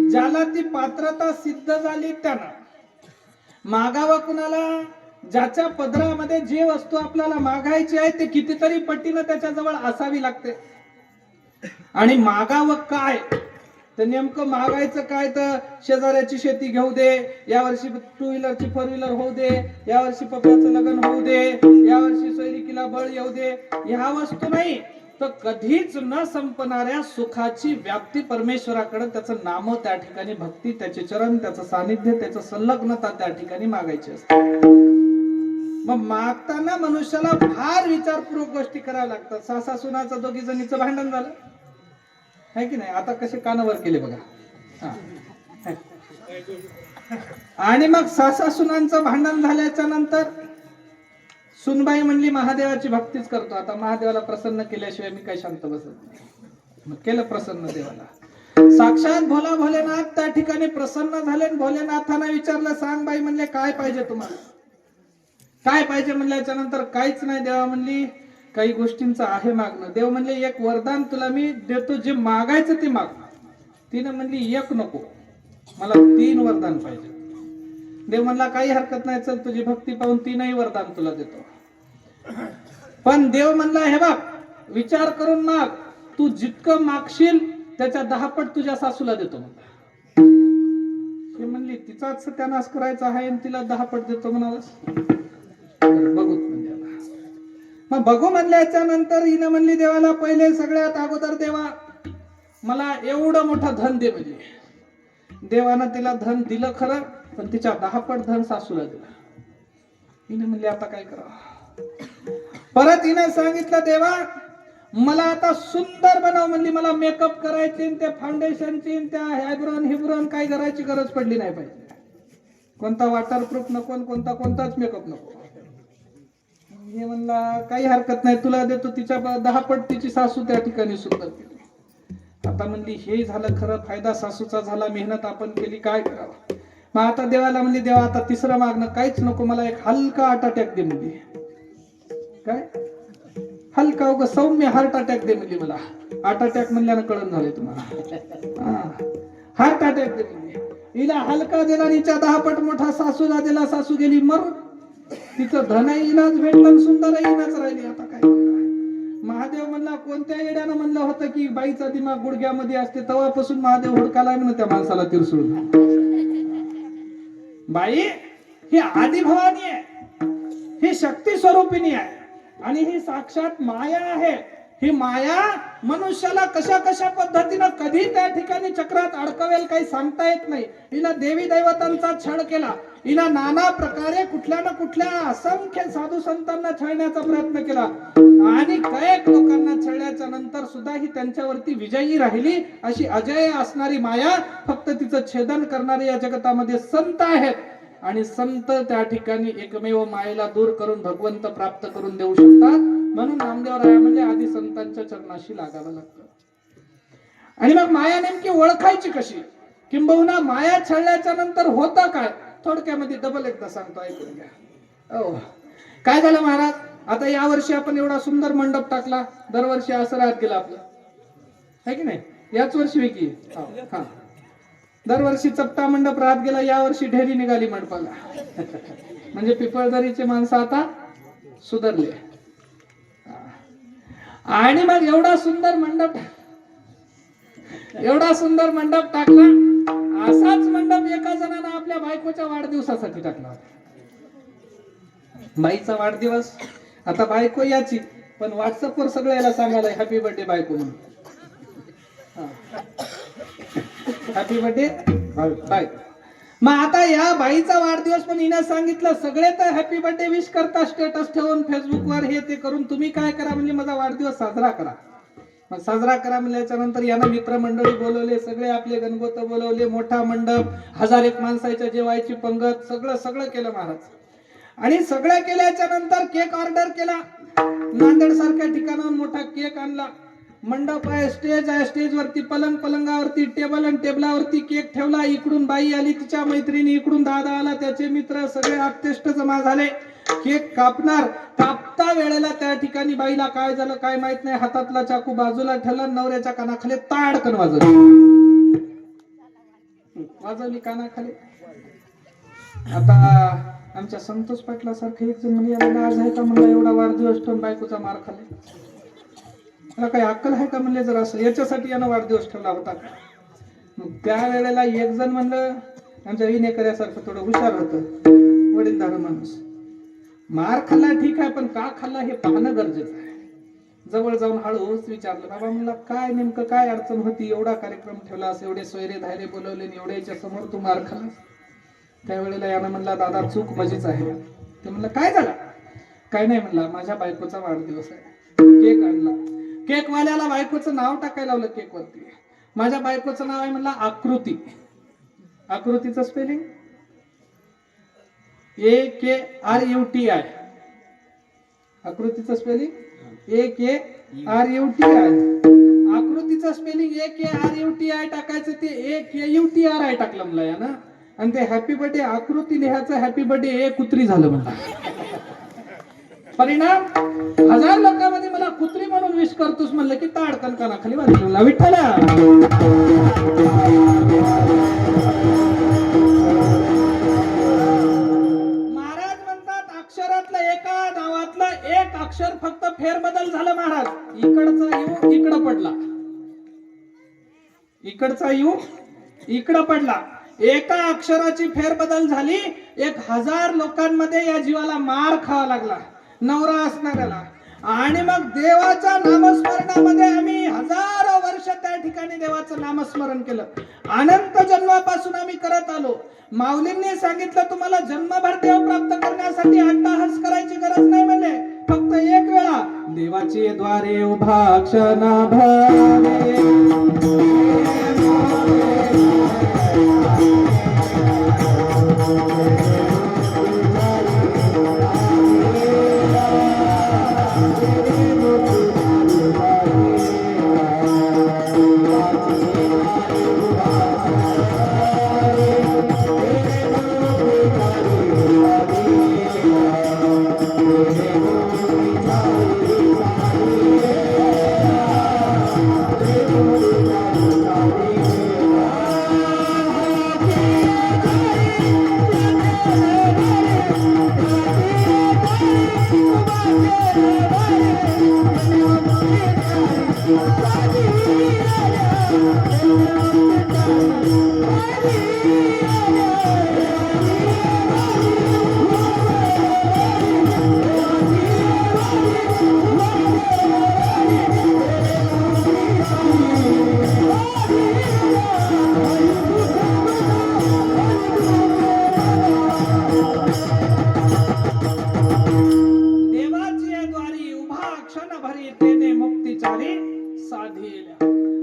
ज्याला ती पात्रता सिद्ध झाली त्यांना. मागावं कुणाला, ज्याच्या पदरामध्ये जे वस्तू आपल्याला मागायची आहे ते कितीतरी पटीनं त्याच्याजवळ असावी लागते. आणि मागावं काय, तर नेमकं मागायचं काय, तर शेजाऱ्याची शेती घेऊ दे, यावर्षी 2 व्हीलरची 4 व्हीलर होऊ दे, यावर्षी पप्याचं लग्न होऊ दे, यावर्षी सैनिकीला बळ येऊ दे, ह्या वस्तू नाही तर कधीच न संपणाऱ्या सुखाची व्याप्ती परमेश्वराकडे, त्याचं नाम त्या ठिकाणी, भक्ती, त्याचे चरण, त्याचं सानिध्य, त्याचं संलग्नता त्या ठिकाणी मागायची असते. मग मागताना मनुष्याला फार विचारपूर्वक गोष्टी कराव्या लागतात. सासा सुनाचं 2 जणीचं भांडण झालं है की नाही, आता कसे कानावर केले बघा. आणि मग सासा सुनांचं भांडण झाल्याच्या नंतर सुनबाई म्हणली महादेवाची भक्तीच करतो, आता महादेवाला प्रसन्न केल्याशिवाय मी काही शांत बसत नाही. मग केलं प्रसन्न देवाला. साक्षात भोला भोलेनाथ त्या ठिकाणी प्रसन्न झाले. भोलेनाथांना विचारलं, सांग बाई म्हणले काय पाहिजे तुम्हाला, काय पाहिजे म्हणल्याच्या नंतर काहीच नाही. देवा म्हणली काही गोष्टींचं आहे मागणं. देव म्हणले एक वरदान तुला मी देतो, जे मागायचं ते माग. तिने म्हणली एक नको, मला 3 वरदान पाहिजे. देव म्हणला काही हरकत नाही, चल तुझी भक्ती पाहून 3ही वरदान तुला देतो. पण देव म्हणला हे बघ, विचार करून माग, तू जितकं मागशील त्याच्या 10 पट तुझ्या सासूला देतो म्हणला. ती म्हणली तिचाच सत्यानाश करायचा आहे आणि तिला 10 पट देतो म्हणालास, बघू म्हणजे. मग बघू म्हणल्याच्या नंतर हिनं म्हणली देवाला, पहिले सगळ्यात अगोदर देवा मला एवढं मोठं धन दे. म्हणजे देवानं तिला धन दिलं खरं, पण तिच्या 10 पट धन सासूला दिलं. हिने म्हणली आता काय करावं. परत हिने सांगितलं देवा मला आता सुंदर बनव. म्हणली मला मेकअप करायची, त्या फाउंडेशनची, त्या हायब्रोन काही करायची गरज पडली नाही पाहिजे. कोणता वॉटरप्रूफ नको, कोणताच मेकअप नको. हे म्हणला काही हरकत नाही, तुला देतो. तिच्या 10 पट तिची सासू त्या ठिकाणी सुंदर केली. आता म्हणली हे झालं खरं, फायदा सासूचा झाला, मेहनत आपण केली, काय करावं. मग आता देवाला म्हणली देवा आता 3रं मागणं काहीच नको, मला एक हलका हार्ट अटॅक दे. म्हणली काय हलका, उगा सौम्य हार्ट अटॅक दे. म्हणली मला हार्ट अटॅक म्हणल्यानं कळून झाले तुम्हाला, हार्ट अटॅक दे म्हणली. हिला हलका दिला, हिच्या 10 पट मोठा सासूला दिला. सासू गेली मरून. तिचं धनही इनाच भेटलं, सुंदरही इनाच राहिली. आता काय महादेव म्हणला, कोणत्या येड्यानं म्हणलं होतं की बाईचा दिमाग गुडघ्यामध्ये असते, तेव्हापासून महादेव हुडकाला म्हणून त्या माणसाला तिरसूळ. बाई ही आदिभवानी आहे, ही शक्ती स्वरूपिणी आहे आणि ही साक्षात माया आहे. ही माया मनुष्याला कशा कशा पद्धतीनं कधी त्या ठिकाणी चक्रात अडकवेल काही सांगता येत नाही. हिनं देवी दैवतांचा छळ केला, हिनं नाना प्रकारे कुठल्या ना कुठल्या असंख्य साधू संतांना छळण्याचा प्रयत्न केला आणि कैक लोकांना छळल्याच्या नंतर सुद्धा ही त्यांच्यावरती विजयी राहिली. अशी अजय असणारी माया, फक्त तिचं छेदन करणारे या जगतामध्ये संत आहेत आणि संत त्या ठिकाणी एकमेव मायेला दूर करून भगवंत प्राप्त करून देऊ शकतात. म्हणून नामदेवराया म्हणजे आधी संतांच्या चरणाशी लागावं लागतं. आणि मग माया नेमकी ओळखायची कशी, किंबहुना माया छळल्याच्या नंतर होतं काय, थोडक्यामध्ये डबल एकदा सांगतो, ऐकून घ्या. काय झालं महाराज, आता या वर्षी आपण एवढा सुंदर मंडप टाकला, दरवर्षी असं राहत गेलं आपलं, है की नाही. याच वर्षी विकी हा दरवर्षी चपटा मंडप राहत गेला, या वर्षी ढेरी निघाली मंडपाला. म्हणजे पिपळदरीचे माणसं आता सुधारले. आणि मग एवढा सुंदर मंडप टाकला. असाच मंडप एका जणानं आपल्या बायकोच्या वाढदिवसासाठी टाकला होता. बाईचा वाढदिवस, आता बायको याची, पण व्हॉट्सअपवर सगळं याला सांगायला हॅपी बर्थडे बायको म्हणून. हॅपी बर्थडे बायको. मग आता या बाईचा वाढदिवस पण हिने सांगितलं, सगळे तर हॅपी बर्थडे विश करता स्टेटस ठेवून फेसबुकवर हे ते करून, तुम्ही काय करा म्हणजे माझा वाढदिवस साजरा करा. मग साजरा करा म्हणल्याच्या नंतर यानं मित्रमंडळी बोलवले, सगळे आपले गणगोत बोलवले, मोठा मंडप, 1001 माणसाच्या जेवायची पंगत, सगळं केलं महाराज. आणि सगळं केल्याच्या नंतर केक ऑर्डर केला. नांदेड सारख्या ठिकाणाहून मोठा केक आणला. मंडप आहे, स्टेज आहे, स्टेजवरती पलंगावरती टेबल आणि टेबलावरती केक ठेवला. इकडून बाई आली, तिच्या मैत्रिणी, इकडून दादा आला, त्याचे मित्र, सगळे आप्तेष्ट जमा झाले. केक कापता वेळेला त्या ठिकाणी बाईला काय झालं काय माहित नाही, हातातला चाकू बाजूला ठेवला, नवऱ्याच्या कानाखाली ताडकन वाजवली कानाखाली. आता आमच्या संतोष पाटला सारखे एक जण म्हणजे याला लाज आहे का म्हणलं, एवढा वाढदिवस ठेवून बायकोचा मार खाल्ला, मला काही अक्कल आहे का म्हणले, जर असं याच्यासाठी यानं वाढदिवस ठेवला होता का. मग त्या वेळेला एक जण म्हणलं, आमच्या विनेकऱ्यासारखं थोडं हुशार होतं, वडीलधार माणूस, मार खाल्ला ठीक आहे, पण का खाल्ला हे पाहणं गरजेचं आहे. जवळ जाऊन हळूच विचारलं, बाबा म्हणला काय नेमकं काय अडचण होती, एवढा कार्यक्रम ठेवलास, एवढे सोयरे धायरे बोलवले, एवढ्याच्या समोर तू मार खाल्लास. त्यावेळेला यानं म्हणला, दादा चूक माझीच आहे. ते म्हणलं काय झालं. काय नाही म्हणला, माझ्या बायकोचा वाढदिवस आहे. केक आणला, केकवाल्याला बायकोचं नाव टाकायला लावलं केक वरती. माझ्या बायकोचं नाव आहे म्हणला आकृती. आकृतीचं स्पेलिंग AKRUTI. आकृतीचं स्पेलिंग AKRUTI. आकृतीचं स्पेलिंग AKRUTI टाकायचं, ते AKUTRI टाकलं म्हणला या ना. आणि ते हॅपी बर्थडे आकृती लिहायचं, हॅपी बर्थडे कुत्री झालं म्हणला. परिणाम 1000 लोकांमध्ये मला कुत्री म्हणून विश करतोस म्हणलं की ताडकन कानाखाली वाजवला. विठ्ठला महाराज म्हणतात, अक्षरातलं एका नावातलं एक अक्षर फक्त फेरबदल झालं महाराज. इकडचा यू इकडं पडला, इकडचा यू इकडं पडला. एका अक्षराची फेरबदल झाली. 1000 लोकांमध्ये या जीवाला मार खावा लागला, नवरा असणाऱ्याला. आणि मग देवाच्या नामस्मरणामध्ये आम्ही हजारो वर्ष त्या ठिकाणी देवाचं नामस्मरण केलं. अनंत जन्मापासून आम्ही करत आलो. माऊलींनी सांगितलं, तुम्हाला जन्मभर देव प्राप्त करण्यासाठी अट्टाहास करायची गरज नाही म्हणले. फक्त एक वेळा देवाचे द्वारे उभा क्षण भावे,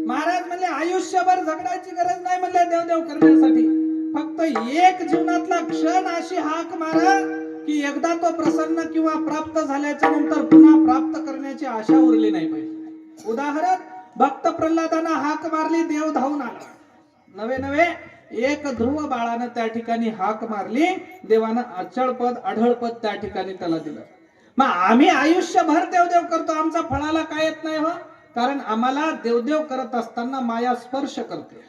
महाराज म्हणले, आयुष्यभर झगडायची गरज नाही म्हणले देवदेव करण्यासाठी. फक्त एक जीवनातला क्षण अशी हाक मारा की एकदा तो प्रसन्न किंवा प्राप्त झाल्याच्या नंतर पुन्हा प्राप्त करण्याची आशा उरली नाही पाहिजे. उदाहरण, भक्त प्रल्हादांना हाक मारली, देव धावून आला. नवे एक ध्रुव बाळानं त्या ठिकाणी हाक मारली, देवानं अचळ पद अढळ पद त्या ठिकाणी त्याला दिलं. मग आम्ही आयुष्यभर देवदेव करतो, आमचा फळाला काय येत नाही हो. कारण आम्हाला देवदेव करत असताना माया स्पर्श करते.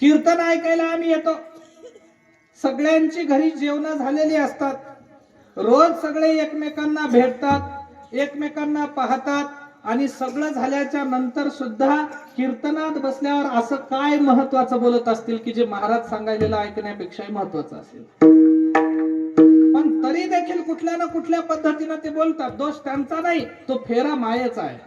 कीर्तन ऐकायला आम्ही येतो, सगळ्यांची घरी जेवण झालेली असतात, रोज सगळे एकमेकांना भेटतात, एकमेकांना पाहतात, आणि सगळं झाल्याच्या नंतर सुद्धा कीर्तनात बसल्यावर असं काय महत्वाचं बोलत असतील की जे महाराज सांगायलेलं ऐकण्यापेक्षाही महत्वाचं असेल. पण तरी देखील कुठल्या ना कुठल्या पद्धतीने ते बोलतात. दोष त्यांचा नाही, तो फेरा मायेचा आहे.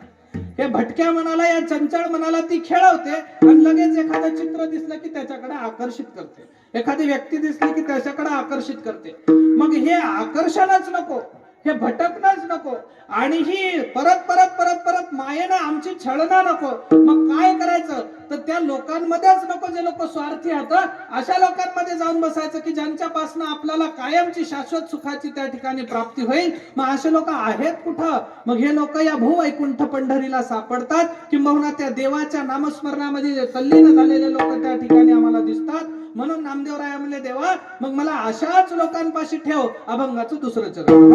हे भटक्या मनाला, या चंचल मनाला ती खेळवते आणि लगेच एखादं चित्र दिसलं की त्याच्याकडे आकर्षित करते, एखादी व्यक्ती दिसली की त्याच्याकडे आकर्षित करते. मग हे आकर्षणच नको, हे भटकणंच नको, आणि ही परत परत परत परत मायेनं आमची छळना नको. मग काय करायचं तर त्या लोकांमध्येच नको, जे लोक स्वार्थी आहेत अशा लोकांमध्ये जाऊन बसायचं की ज्यांच्यापासून आपल्याला कायमची शाश्वत सुखाची त्या ठिकाणी प्राप्ती होईल. मग असे लोक आहेत कुठं? मग हे लोक या भूवैकुंठ पंढरीला सापडतात, किंबहुना त्या देवाच्या नामस्मरणामध्ये तल्लीन झालेले लोक त्या ठिकाणी आम्हाला दिसतात. म्हणून नामदेवराय म्हणले, देवा मग मला अशाच लोकांपाशी ठेव. अभंगाचं दुसरं चरण.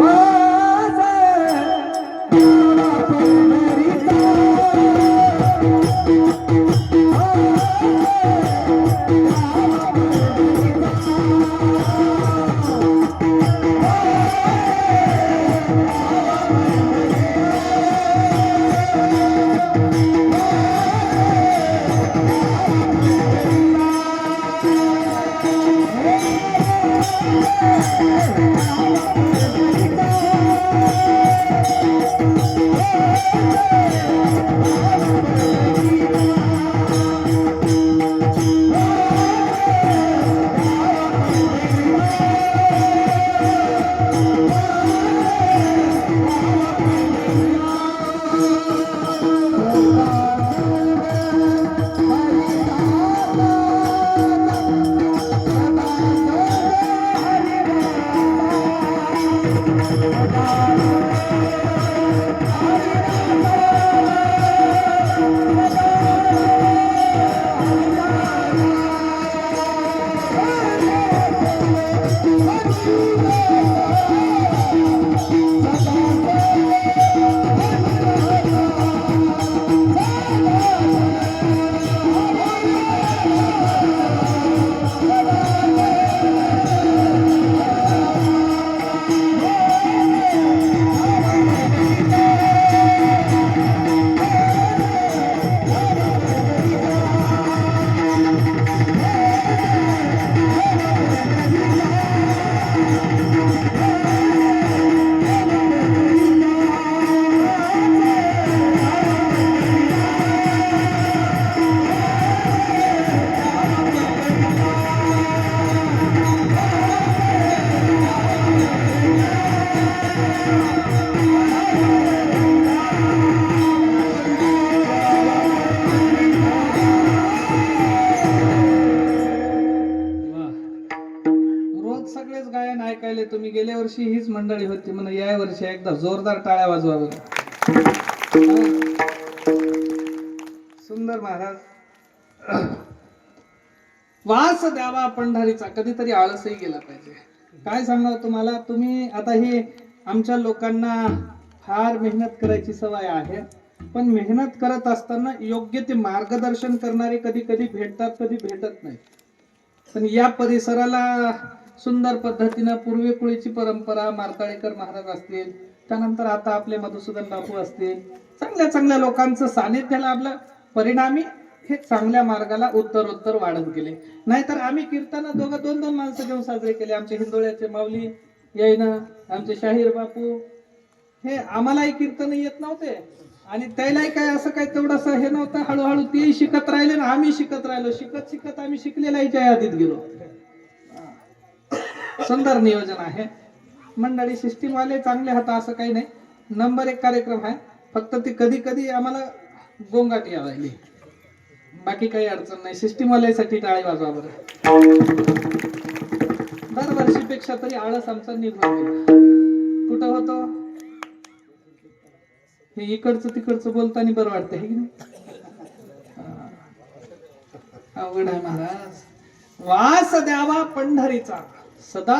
तुम्ही गेल्या वर्षी हीच मंडळी होती म्हणून या वर्षी एकदा जोरदार टाळ्या वाजवा बरं. सुंदर महाराज. वास द्यावा पंढरीचा, कधीतरी आळसही गेला पाहिजे. काय सांगावं तुम्हाला, तुम्ही आता हे आमच्या लोकांना फार मेहनत करायची सवय आहे, पण मेहनत करत असताना योग्य ते मार्गदर्शन करणारे कधी कधी भेटतात, कधी भेटत नाही. पण या परिसराला सुंदर पद्धतीनं पूर्वेकुळीची परंपरा, मार्ताळेकर महाराज असतील, त्यानंतर आता आपले मधुसूदन बापू असतील, चांगल्या चांगल्या लोकांचं सानिध्य लाभलं. परिणामी हे चांगल्या मार्गाला उत्तरोत्तर वाढत गेले. नाहीतर आम्ही कीर्तन दोन दोन माणसं घेऊन साजरे केले. आमचे हिंदोळ्याचे माऊली येईना, आमचे शाहीर बापू, हे आम्हालाही कीर्तन येत नव्हते आणि त्यालाही काय असं काय तेवढंसं हे नव्हतं. हळूहळू तेही शिकत राहिले ना आम्ही शिकत राहिलो. शिकत शिकत आम्ही शिकलेल्याच्या यादीत गेलो. सुंदर नियोजन आहे. मंडळी सिस्टीम वाले चांगले होता असं काही नाही. नंबर 1 कार्यक्रम आहे. फक्त ती कधी कधी आम्हाला गोंगाट यायला, बाकी काही अडचण नाही. सिस्टीम वाल्यासाठी टाळी वाजवा बरं. दरवर्षीपेक्षा तरी आळस आमचा निघून गेला. कुठं होतो हे इकडचं तिकडचं बोलताना बरं वाटतं हे की नाही. अवघड आहे महाराज. वास द्यावा पंढरीचा सदा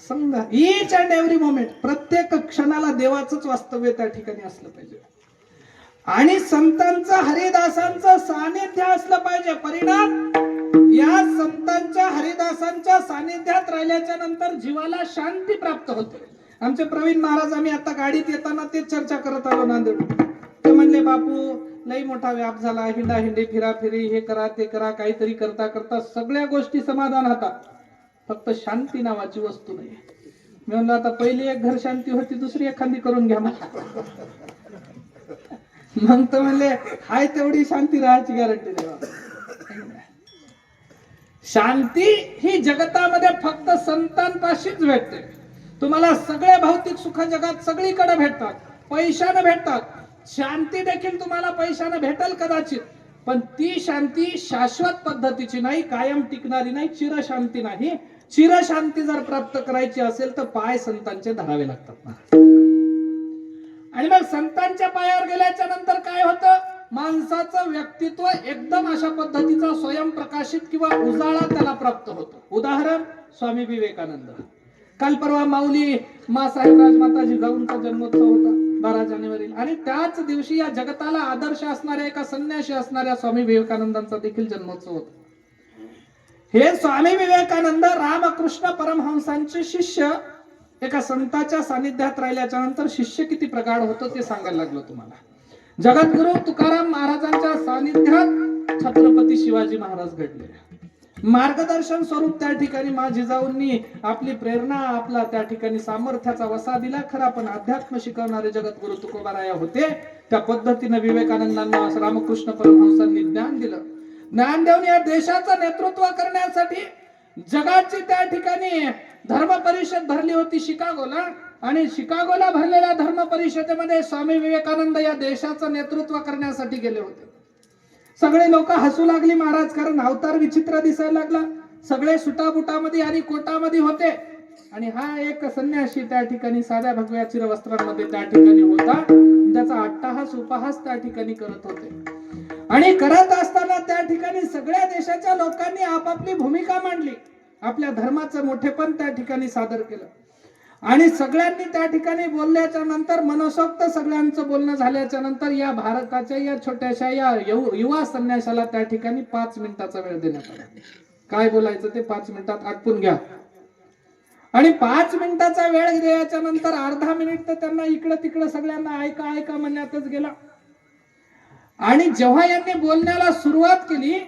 संग. इच अँड एव्हरी मोमेंट, प्रत्येक क्षणाला देवाचंच वास्तव्य त्या ठिकाणी असलं पाहिजे आणि संतांचं हरिदासांचं सानिध्य असलं पाहिजे. परिणाम या संतांच्या हरिदासांच्या सानिध्यात राहिल्याच्या नंतर जीवाला शांती प्राप्त होते. आमचे प्रवीण महाराज, आम्ही आता गाडीत येताना तेच चर्चा करत आलो नांदेड. ते म्हणले बापू लई मोठा व्याप झाला, हिंडा हिंडी फिरा फिरी हे करा ते करा, काहीतरी करता करता सगळ्या गोष्टी समाधान होतात, फक्त शांती नावाची वस्तू नाही. मी म्हणलं आता पहिली एक घर शांती होती, दुसरी एखादी करून घ्या. मग तर म्हणले हाय तेवढी शांती राहायची गॅरंटी नाही. शांती ही जगतामध्ये फक्त संतांपाशीच भेटते. तुम्हाला सगळे भौतिक सुख जगात सगळीकडे भेटतात, पैशाने भेटतात. शांती देखील तुम्हाला पैशाने भेटेल कदाचित, पण ती शांती शाश्वत पद्धतीची नाही, कायम टिकणारी नाही, चिरशांती नाही. चिरशांती जर प्राप्त करायची असेल तर पाय संतांचे धरावे लागतात ना. आणि मग संतांच्या पायावर गेल्याच्या नंतर काय होतं, माणसाचं व्यक्तित्व एकदम अशा पद्धतीचा स्वयंप्रकाशित किंवा उजाळा त्याला प्राप्त होतो. उदाहरण स्वामी विवेकानंद. काल परवा माऊली मासाहेब राजमाता जिजाऊंचा जन्मोत्सव होता 12 जानेवारीला, आणि त्याच दिवशी या जगताला आदर्श असणाऱ्या एका संन्यासी असणाऱ्या स्वामी विवेकानंदांचा देखील जन्मोत्सव होता. हे स्वामी विवेकानंद रामकृष्ण परमहंसांचे शिष्य एका संताच्या सानिध्यात राहिल्याच्या नंतर शिष्य किती प्रगाढ होतो ते सांगायला लागलो तुम्हाला. जगद्गुरु तुकाराम महाराजांच्या सानिध्यात छत्रपती शिवाजी महाराज घडले. मार्गदर्शन स्वरूप त्या ठिकाणी मा जिजाऊंनी आपली प्रेरणा, आपला त्या ठिकाणी सामर्थ्याचा वसा दिला खरा, पण अध्यात्म शिकवणारे जगद्गुरु तुकोबाराया होते. त्या पद्धतीने विवेकानंदांना रामकृष्ण परमहंसांनी ज्ञान दिलं. ज्ञान देऊन या देशाचं नेतृत्व करण्यासाठी जगाची त्या ठिकाणी धर्म परिषद भरली होती शिकागोला, आणि शिकागोला भरलेल्या धर्म परिषदेमध्ये स्वामी विवेकानंद या देशाचं नेतृत्व करण्यासाठी गेले होते. सगळे लोक हसू लागली महाराज, कारण अवतार विचित्र दिसायला लागला. सगळे सुटाबुटामध्ये आणि कोटामध्ये होते, आणि हा एक संन्यासी त्या ठिकाणी साध्या भगव्या चिरवस्त्रांमध्ये त्या ठिकाणी होता. त्याचा अट्टहास उपहास त्या ठिकाणी करत होते. आणि करत असताना त्या ठिकाणी सगळ्या देशाच्या लोकांनी आपापली भूमिका मांडली, आपल्या धर्माचं मोठेपण त्या ठिकाणी सादर केलं. आणि सगळ्यांनी त्या ठिकाणी बोलल्याच्या नंतर, मनसोक्त सगळ्यांचं बोलणं झाल्याच्या नंतर या भारताच्या या छोट्याशा या युवा संन्याशाला त्या ठिकाणी 5 मिनिटाचा वेळ देण्यात आला. काय बोलायचं ते 5 मिनिटात आटपून घ्या. आणि 5 मिनिटाचा वेळ द्यायच्या नंतर अर्धा मिनिट तर त्यांना इकडं तिकडं सगळ्यांना ऐका ऐका म्हणण्यातच गेला. आणि जेव्हा यांनी बोलण्याला सुरुवात केली,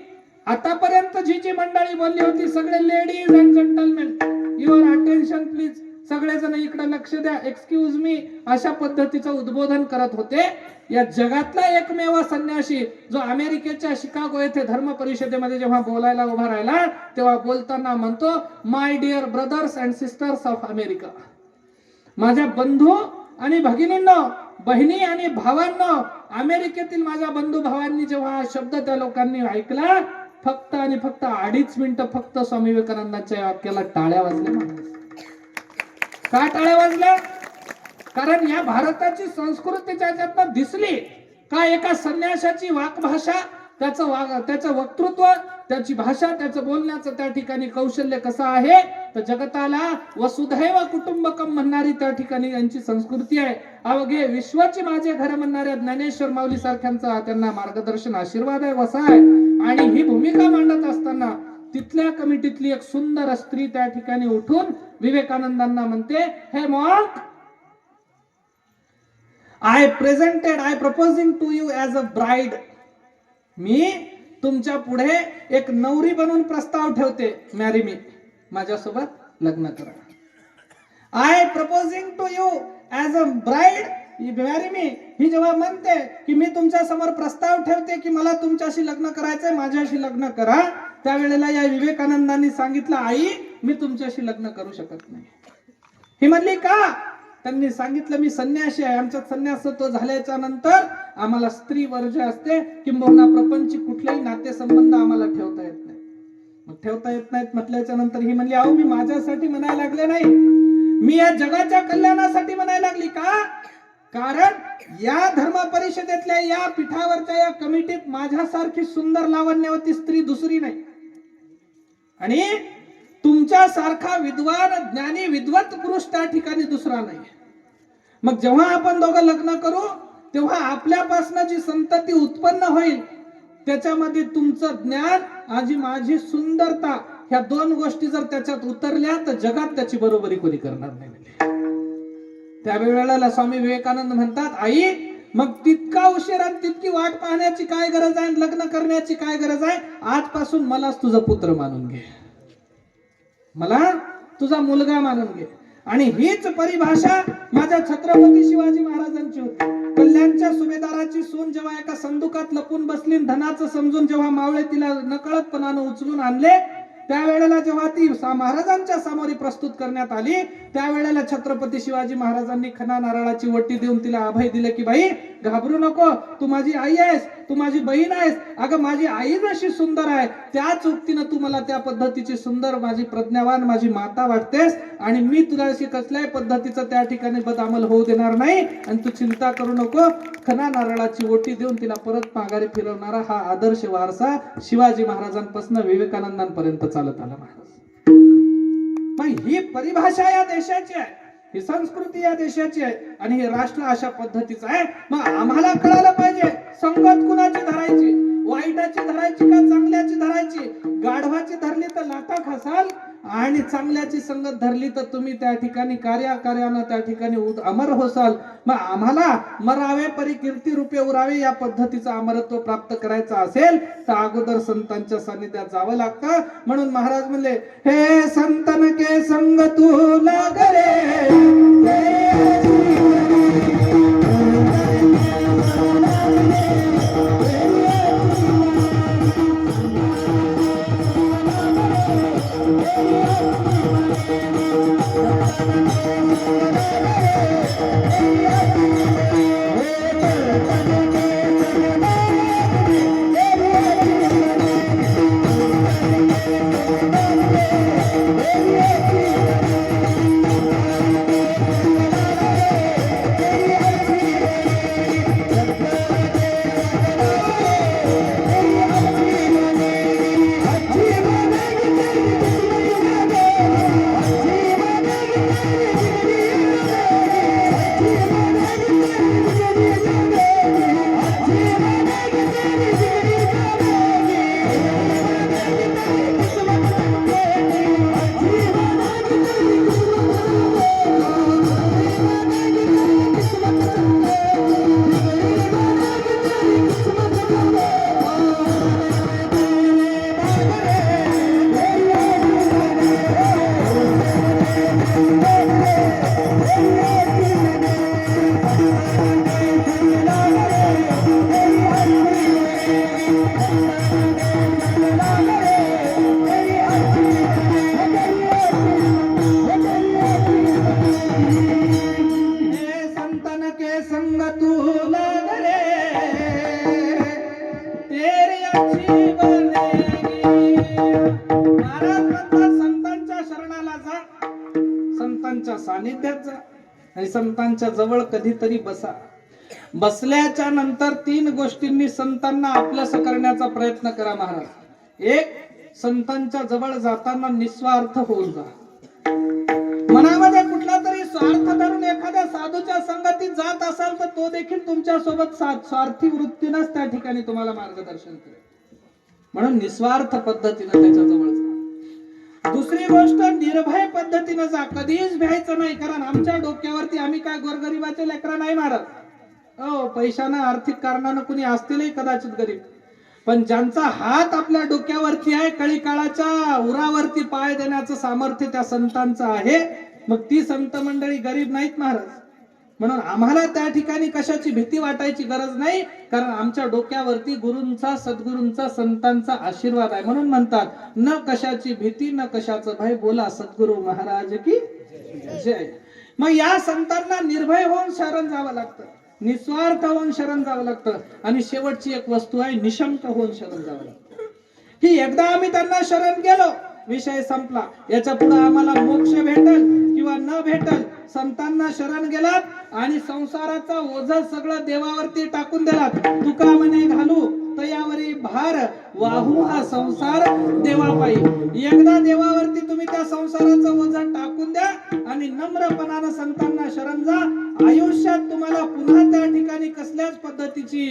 आतापर्यंत जी मंडळी बोलली होती, सगळे ladies and gentlemen, your attention please, सगळेजण इकडे लक्ष द्या, एक्सक्यूज मी, अशा पद्धतीचं उद्बोधन करत होते. या जगातला एकमेव संन्यासी जो अमेरिकेच्या शिकागो येथे धर्म परिषदेमध्ये जेव्हा बोलायला उभा राहिला, तेव्हा बोलताना म्हणतो, my dear brothers and sisters of America. माझ्या बंधू आणि भगिनींनो, बहिणी आणि भावांनो, अमेरिकेतील माझ्या बंधू भावांनी जेव्हा हा शब्द त्या लोकांनी ऐकला, फक्त आणि फक्त 2.5 मिनिटं फक्त स्वामी विवेकानंदांच्या वाक्याला टाळ्या वाजल्या. का टाळ्या वाजल्या? कारण या भारताची संस्कृती त्याच्यातनं दिसली का एका संन्याशाची वाक्भाषा, त्याचं वक्तृत्व, त्याची भाषा, त्याचं बोलण्याचं त्या ठिकाणी कौशल्य कसं आहे, तर जगताला वसुधैव कुटुंबकम म्हणणारी त्या ठिकाणी यांची संस्कृती आहे. अवघे विश्वाची माझे घर म्हणणाऱ्या ज्ञानेश्वर माऊली सारख्यांचा त्यांना मार्गदर्शन आशीर्वाद आहे, वसा आहे. आणि ही भूमिका मांडत असताना तिथल्या कमिटीतली एक सुंदर स्त्री त्या ठिकाणी उठून विवेकानंदांना म्हणते, हे monk, I proposing to you as a bride. मी तुमच्या पुढे एक नवरी बनून प्रस्ताव ठेवते, मॅरी मी, माझ्यासोबत लग्न करा. I proposing to you as a bride marry me, ही जेव्हा म्हणते की मी तुमच्या समोर प्रस्ताव ठेवते की मला तुमच्याशी लग्न करायचंय, माझ्याशी लग्न करा, त्यावेळेला या विवेकानंदांनी सांगितलं, आई मी तुमच्याशी लग्न करू शकत नाही. ही म्हणली का? त्यांनी सांगितलं, मी संन्यासी आहे, आमच्यात संन्यासत्व झाल्याच्या नंतर आम्हाला स्त्री वर्ज्य असते, किंबहुना प्रपंची कुठलेही नातेसंबंध आम्हाला ठेवता येत नाही. मग ठेवता येत नाहीत म्हटल्याच्या नंतर ही म्हणली, अहो मी माझ्यासाठी म्हणायला लागले नाही, मी या जगाच्या कल्याणासाठी म्हणायला लागली. का? कारण या धर्म परिषदेतल्या या पीठावरच्या या कमिटीत माझ्यासारखी सुंदर लावण्यवती स्त्री दुसरी नाही, आणि तुमच्यासारखा विद्वान ज्ञानी विद्वत पुरुष त्या ठिकाणी दुसरा नाही. मग जेव्हा आपण दोघं लग्न करू, तेव्हा आपल्यापासून जी संतती उत्पन्न होईल, त्याच्यामध्ये तुमचं ज्ञान आणि माझी सुंदरता, ह्या 2 गोष्टी जर त्याच्यात उतरल्या तर जगात त्याची बरोबरी कोणी करणार नाही. त्यावेळेला स्वामी विवेकानंद म्हणतात, आई मग तितका उशीर आणि तितकी वाट पाहण्याची काय गरज आहे, लग्न करण्याची काय गरज आहे? आजपासून मलाच तुझा पुत्र मानून घे, मला तुझा मुलगा मानून घे. आणि हीच परिभाषा माझ्या छत्रपती शिवाजी महाराजांची होती. कल्याणच्या सुभेदाराची सून जेव्हा एका संदुकात लपून बसली, धनाचं समजून जेव्हा मावळे तिला नकळतपणानं उचलून आणले, त्यावेळेला जेव्हा ती महाराजांच्या समोर प्रस्तुत करण्यात आली, त्यावेळेला छत्रपती शिवाजी महाराजांनी खणा नारळाची वटी देऊन तिला अभय दिले की बाई घाबरू नको, तू माझी आई आहेस, तू माझी बहीण आहेस. अगं माझी आई जशी सुंदर आहे त्याच उक्तीनं तू मला त्या पद्धतीची सुंदर, माझी प्रज्ञावान, माझी माता वाटतेस. आणि मी तुला अशी कसल्याही पद्धतीचं त्या ठिकाणी बदअमल होऊ देणार नाही. आणि तू चिंता करू नको. खणा नारळाची ओटी देऊन तिला परत माघारी फिरवणारा हा आदर्श वारसा शिवाजी महाराजांपासून विवेकानंदांपर्यंत चालत आला. महाराज मग ही परिभाषा या देशाची आहे, ही संस्कृती या देशाची आहे आणि हे राष्ट्र अशा पद्धतीचं आहे. मग आम्हाला कळायला पाहिजे संगत कुणाची धरायची, वाईटाची धरायची का चांगल्याची धरायची. गाढवाची धरली तर लाथा खासाल आणि चांगल्याची संगत धरली तर तुम्ही त्या ठिकाणी कार्यानं त्या ठिकाणी अमर होसाल. मग आम्हाला मरावे परी कीर्ती रूपे उरावे या पद्धतीचं अमरत्व प्राप्त करायचं असेल तर अगोदर संतांच्या सानिध्यात जावं लागतं. म्हणून महाराज म्हणले, हे संतन के संग तू लागरे, सानिध्यात जा आणि संतांच्या जवळ कधीतरी बसा. बसल्याच्या नंतर 3 गोष्टींनी संतांना आपलंसं करण्याचा प्रयत्न करा. महाराज, एक, संतांच्या जवळ जाताना निस्वार्थ होऊन जा. मनामध्ये कुठला तरी स्वार्थ धरून एखाद्या साधूच्या संगतीत जात असाल तर तो देखील तुमच्या सोबत स्वार्थी वृत्तीनंच त्या ठिकाणी तुम्हाला मार्गदर्शन करेल. म्हणून निस्वार्थ पद्धतीने त्याच्या जवळ जा. दुसरी गोष्ट, निर्भय पद्धतीने जा. कधीच भ्यायचं नाही, कारण आमच्या डोक्यावरती आम्ही काय गोरगरिबाचे लेकरं नाही मारत. पैशानं, आर्थिक कारणानं कुणी असतीलही कदाचित गरीब, पण ज्यांचा हात आपल्या डोक्यावरती आहे, कळी काळाच्या उरावरती पाय देण्याचं सामर्थ्य त्या संतांचं आहे. मग ती संत मंडळी गरीब नाहीत महाराज. म्हणून आम्हाला त्या ठिकाणी कशाची भीती वाटायची गरज नाही, कारण आमच्या डोक्यावरती गुरूंचा, सद्गुरूंचा, संतांचा आशीर्वाद आहे. म्हणून म्हणतात, न कशाची भीती न कशाचं भय, बोला सद्गुरू महाराज की जय. मग या संतांना निर्भय होऊन शरण जावं लागतं, निस्वार्थ होऊन शरण जावं लागतं. आणि शेवटची एक वस्तू आहे, निशंक होऊन शरण जावं लागतं. की एकदा आम्ही त्यांना शरण गेलो, विषय संपला. याच्या पुढे आम्हाला मोक्ष भेटल किंवा न भेटल, संतांना शरण गेलात आणि संसाराचा ओझं सगळं देवावरती टाकून दिलात. तुका म्हणे घालू तयावरी भार, वाहू हा संसार देवापायी. एकदा देवावरती तुम्ही त्या संसाराचं ओझं टाकून द्या आणि नम्रपणानं संतांना शरण जा. आयुष्यात तुम्हाला पुन्हा त्या ठिकाणी कसल्याच पद्धतीची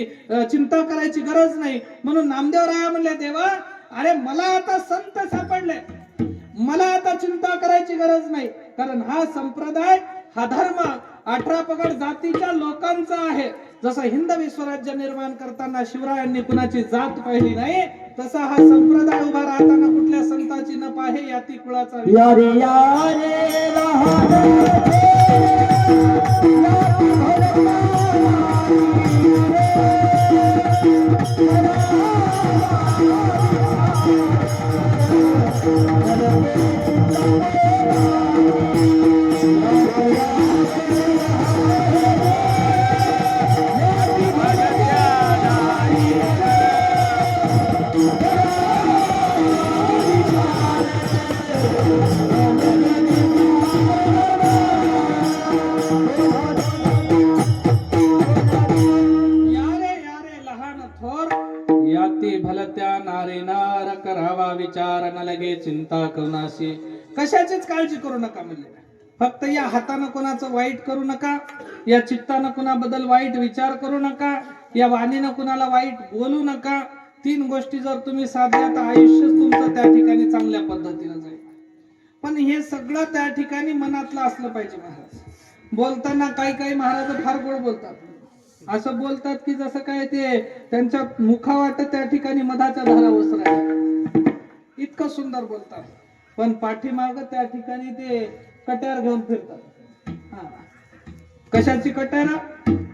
चिंता करायची गरज नाही. म्हणून नामदेवराया म्हणले, देवा अरे मला आता संत सापडले, मला आता चिंता करायची गरज नाही, कारण हा संप्रदाय, हा धर्म 18 पगड जातीच्या लोकांचा आहे. जसं हिंद विश्वराज्य निर्माण करताना शिवरायांनी कुणाची जात पाहिली नाही, तसा हा संप्रदाय उभा राहताना कुठल्या संताची न पाहे याती कुळाचा यारे यारे याती भलत्या नारी नार करावा विचार न लगे चिंता करुणाशी. कशाचीच काळजी करू नका म्हणले. फक्त या हातानं कोणाचं वाईट करू नका, या चित्तानं कुणाबद्दल वाईट विचार करू नका, या वाणीनं कुणाला वाईट बोलू नका. 3 गोष्टी जर तुम्ही साधल्या तर आयुष्यच तुमचं त्या ठिकाणी चांगल्या पद्धतीनं जाईल. पण हे सगळं त्या ठिकाणी मनातलं असलं पाहिजे. महाराज बोलताना काही महाराज फार गोड बोलतात. असं बोलतात की जसं काय ते त्यांच्या मुखावाट त्या ठिकाणी मधाच्या धारा ओसरायच्या, इतकं सुंदर बोलतात. पण पाठीमाग त्या ठिकाणी ते कट्यार घेऊन फिरतात. कशाची कट्यार?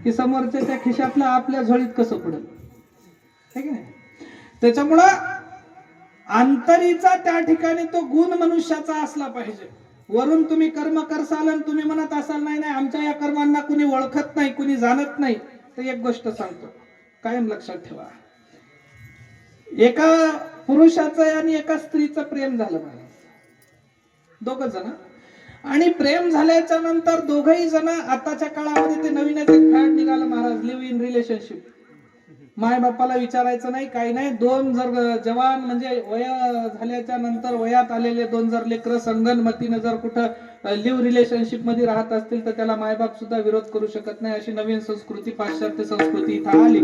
की समोरच्या त्या खिशातला आपल्या झोळीत कसं पडेल, है की नाही? त्याच्यामुळं अंतरीचा त्या ठिकाणी तो गुण मनुष्याचा असला पाहिजे. वरून तुम्ही कर्म करसाल आणि तुम्ही म्हणत असाल नाही नाही आमच्या या कर्मांना कुणी ओळखत नाही, कुणी जाणत नाही, तर एक गोष्ट सांगतो, कायम लक्षात ठेवा. एका पुरुषाचं आणि एका स्त्रीचं प्रेम झालं महाराज, दोघ जण. आणि प्रेम झाल्याच्या नंतर दोघही जण, आताच्या काळामध्ये ते नवीनच एक फॅड निघालं महाराज, लिव्ह इन रिलेशनशिप. माय बापाला विचारायचं नाही, काही नाही. 2 जर जवान म्हणजे वय झाल्याच्या नंतर वयात आलेले 2 जर लेकर संगनमतीनं जर कुठं लिव्ह रिलेशनशिप मध्ये राहत असतील तर त्याला मायबाप सुद्धा विरोध करू शकत नाही. अशी नवीन संस्कृती, पाश्चात्य संस्कृती इथं आली.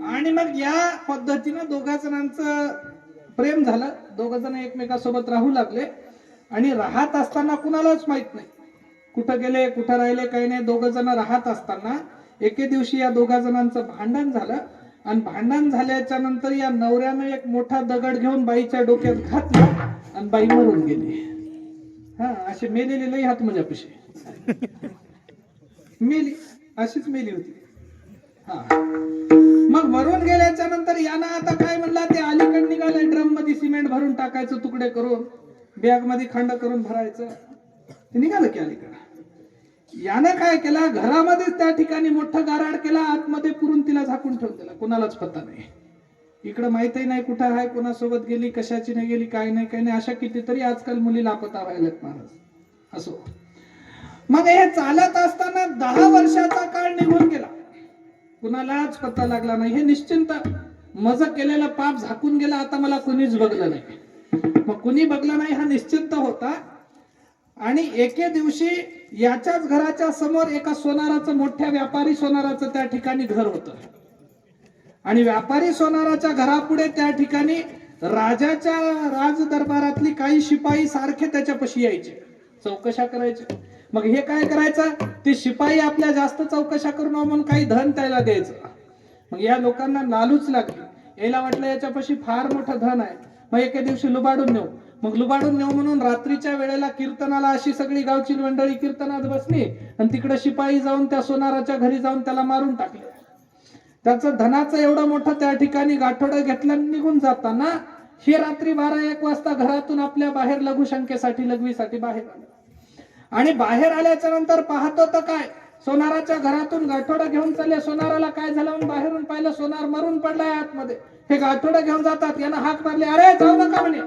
आणि मग या पद्धतीनं 2 जणांचं प्रेम झालं. 2 जण एकमेकांसोबत राहू लागले. आणि राहत असताना कुणालाच माहित नाही कुठं गेले कुठं राहिले, काही नाही. 2 जण राहत असताना एके दिवशी या 2 जणांचं भांडण झालं. आणि भांडण झाल्याच्या नंतर या नवऱ्यानं एक मोठा दगड घेऊन बाईच्या डोक्यात घातला आणि बाई मरून गेली. अशी मेलेली लई हात माझ्यापाशी मेली, अशीच मेली होती. मग मरून गेल्याच्या नंतर यानं आता काय म्हणला, ते अलीकडे निघाले ड्रम मध्ये सिमेंट भरून टाकायचं, तुकडे करून बॅग मध्ये खंड करून भरायचं. ते निघालं की अलीकडे. यानं काय केलं, घरामध्येच त्या ठिकाणी मोठं गाराड केला, आतमध्ये पुरून तिला झाकून ठेवून दिला. कुणालाच पत्ता नाही, इकडे माहितही नाही कुठं आहे, कोणासोबत गेली, कशाची नाही गेली, काही नाही काही नाही. अशा कितीतरी आजकाल मुली लापता व्हायल्यात महाराज. असो. मग हे चालत असताना 10 वर्षाचा काळ निघून गेला, कुणालाच पत्ता लागला नाही. हे निश्चिंत मज केलेलं पाप झाकून गेला, आता मला कुणीच बघलं नाही. मग कुणी बघलं नाही हा निश्चिंत होता. आणि एके दिवशी याच्याच घराच्या समोर एका सोनाराचं, मोठ्या व्यापारी सोनाराचं त्या ठिकाणी घर होतं. आणि व्यापारी सोनाराच्या घरापुढे त्या ठिकाणी राजाच्या राज दरबारातली काही शिपाई सारखे त्याच्यापाशी यायचे, चौकशा करायचे. मग हे काय करायचं, ते शिपाई आपल्या जास्त चौकशा करून म्हणून काही धन त्याला द्यायचं. मग या लोकांना लालूच लागली. याला वाटलं याच्यापाशी फार मोठं धन आहे, मग एके दिवशी लुबाडून नेऊ. मग लुबाडून नेऊ म्हणून रात्रीच्या वेळेला कीर्तनाला अशी सगळी गावची मंडळी कीर्तनात बसली आणि तिकडे शिपाई जाऊन त्या सोनाराच्या घरी जाऊन त्याला मारून टाकले. त्याचं धनाचं एवढं मोठं त्या ठिकाणी गाठोडं घेतलं. निघून जाताना हे रात्री 12-1 वाजता घरातून आपल्या बाहेर लघुशंकेसाठी, लघवीसाठी बाहेर आले. आणि बाहेर आल्याच्या नंतर पाहतो तर काय, सोनाराच्या घरातून गाठोडं घेऊन चालले. सोनाराला काय झालं म्हणून बाहेरून पाहिलं, सोनार मरून पडलाय आतमध्ये. हे गाठोडं घेऊन जातात, यानं हाक मारले, अरे जाऊ नका म्हणे.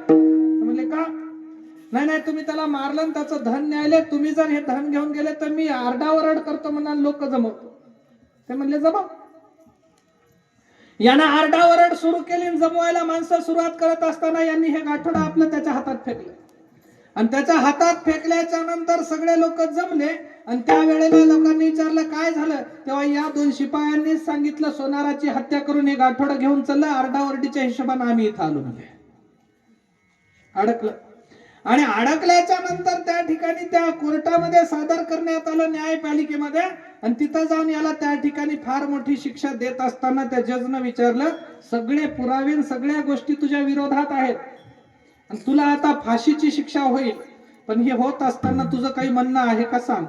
म्हणले का? नाही नाही, तुम्ही त्याला मारलं आणि त्याचं धन न्यायले, तुम्ही जर हे धन घेऊन गेले तर मी आरडाओरड करतो म्हणा, लोक जमवतो. ते म्हणले जमव. यानं आरडाओरड सुरू केली. जमवायला माणसं सुरुवात करत असताना यांनी हे गाठोडं आपलं त्याच्या हातात फेकलं. आणि त्याच्या हातात फेकल्याच्या नंतर सगळे लोक जमले. आणि त्यावेळेला लोकांनी विचारलं काय झालं, तेव्हा या 2 शिपायांनी सांगितलं, सोनाराची हत्या करून हे गाठोडं घेऊन चाललं, आरडाओरडीच्या हिशोबाने आम्ही इथं आलो. म्हणजे अडकलं. आणि अडकल्याच्या नंतर त्या ठिकाणी त्या कोर्टामध्ये सादर करण्यात आलं न्यायपालिकेमध्ये, आणि तिथं जाऊन याला त्या ठिकाणी फार मोठी शिक्षा देत असताना त्या जजनं विचारलं, सगळे पुरावे सगळ्या गोष्टी तुझ्या विरोधात आहेत आणि तुला आता फाशीची शिक्षा होईल, पण हे होत असताना तुझं काही म्हणणं आहे का सांग.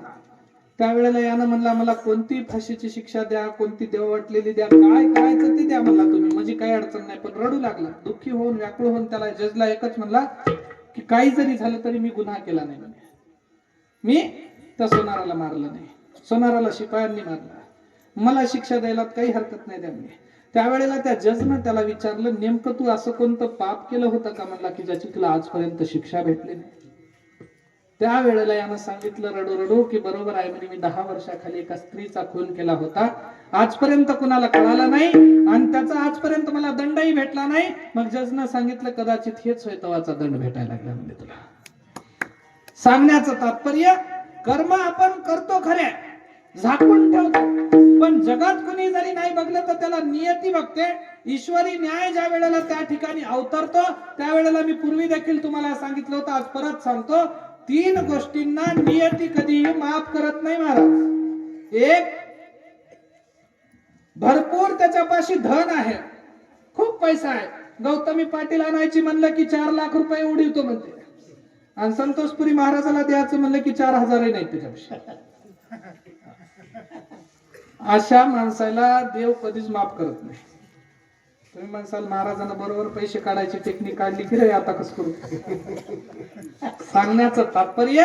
त्यावेळेला यानं म्हणला, मला कोणती फाशीची शिक्षा द्या, कोणती देव वाटलेली द्या, काय करायचं ते द्या म्हणला तुम्ही, म्हणजे काही अडचण नाही. पण रडू लागला, दुःखी होऊन व्याकुळ होऊन त्याला जजला एकच म्हणला की काही जरी झालं तरी मी गुन्हा केला नाही म्हणे, मी त्या सोनाराला मारलं नाही, सोनाराला शिपायांनी मारला, मला शिक्षा द्यायला काही हरकत नाही द्या म्हणे. त्यावेळेला त्या जजनं त्याला विचारलं, नेमकं तू असं कोणतं पाप केलं होतं का म्हणला की ज्याची तुला आजपर्यंत शिक्षा भेटली नाही. त्यावेळेला यानं सांगितलं रडू रडू की बरोबर आहे म्हणजे मी 10 वर्षाखाली एका स्त्रीचा खून केला होता, आजपर्यंत कुणाला कळालं नाही आणि त्याचा आजपर्यंत मला दंडही भेटला नाही. मग जजनं सांगितलं कदाचित हेच होय तवाचा दंड भेटायला लागला म्हणजे तुला. सांगण्याचं तात्पर्य, कर्म आपण करतो खरे, झाकून ठेवतो, पण जगात कुणी जरी नाही बघलं तर त्याला नियती बघते. ईश्वरी न्याय ज्या वेळेला त्या ठिकाणी अवतरतो त्यावेळेला मी पूर्वी देखील तुम्हाला सांगितलं होतं, आज परत सांगतो, 3 गोष्टींना नियती कधीही माफ करत नाही महाराज. एक, भरपूर त्याच्यापाशी धन आहे, खूप पैसा आहे, गौतमी पाटील आणायची म्हणलं की 4 लाख रुपये उडवतो म्हणते, आणि संतोषपुरी महाराजाला द्यायचं म्हणलं की 4,000 नाही त्याच्यापेक्षा. अशा माणसाला देव कधीच माफ करत नाही. तुम्ही म्हणसाल महाराजांना बरोबर पैसे काढायची टेक्निक काढली की रे, आता कसं करू. सांगण्याचं तात्पर्य,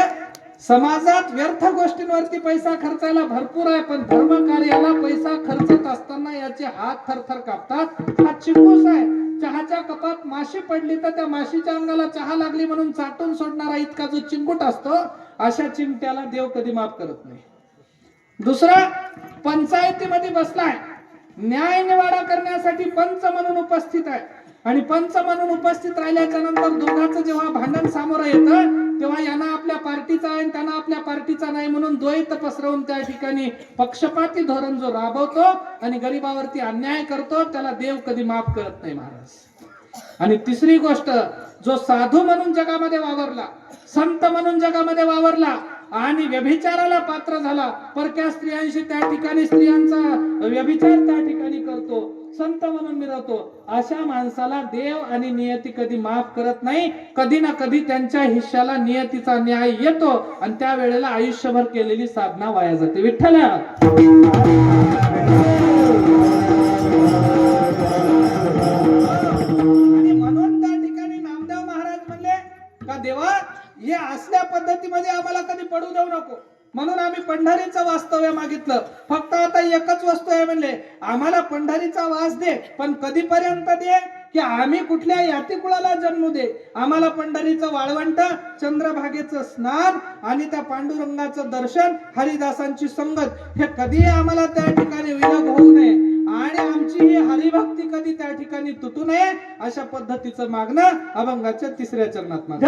समाजात व्यर्थ गोष्टींवरती पैसा खर्चायला भरपूर आहे, पण धर्म कार्याला पैसा खर्चत असताना याचे हात थरथर कापतात. हा चिंगूस आहे, चहाच्या कपात माशी पडली तर त्या माशीच्या अंगाला चहा लागली म्हणून चाटून सोडणारा इतका जो चिंगूट असतो, अशा चिमट्याला देव कधी माफ करत नाही. दुसरा, पंचायतीमध्ये बसलाय, न्याय निवाडा करण्यासाठी पंच म्हणून उपस्थित आहे, आणि पंच म्हणून उपस्थित राहिल्याच्या नंतर दोघांचं जेव्हा भांडण सामोरं येतं तेव्हा यांना आपल्या पार्टीचा आहे त्यांना आपल्या पार्टीचा नाही म्हणून द्वैत पसरवून त्या ठिकाणी पक्षपाती धोरण जो राबवतो आणि गरिबावरती अन्याय करतो त्याला देव कधी माफ करत नाही महाराज. आणि तिसरी गोष्ट, जो साधू म्हणून जगामध्ये वावरला, संत म्हणून जगामध्ये वावरला आणि व्यभिचाराला पात्र झाला, परक्या स्त्रियांशी त्या ठिकाणी स्त्रियांचा व्यभिचार त्या ठिकाणी करतो, संत म्हणून मिरवतो, अशा माणसाला देव आणि नियती कधी माफ करत नाही. कधी ना कधी त्यांच्या हिश्श्याला नियतीचा न्याय येतो आणि त्या वेळेला आयुष्यभर केलेली साधना वाया जाते. विठ्ठल देवा, हे असल्या पद्धतीमध्ये आम्हाला कधी पडू देऊ नको, म्हणून आम्ही पंढरीचं वास्तव्य मागितलं. फक्त आता एकच वस्तू आहे म्हणले, आम्हाला पंढरीचा वास दे, पण कधीपर्यंत दे की आम्ही कुठल्या यातिकुळाला जन्म दे. आम्हाला पंढरीचं वाळवंट, चंद्रभागेचं स्नान आणि त्या पांडुरंगाचं दर्शन, हरिदासांची संगत, हे कधी आम्हाला त्या ठिकाणी विलग होऊ नये आणि आमची ही हरिभक्ती कधी त्या ठिकाणी तुटू नये, अशा पद्धतीचं मागणं अभंगाच्या 3ऱ्या चरणात मागणं.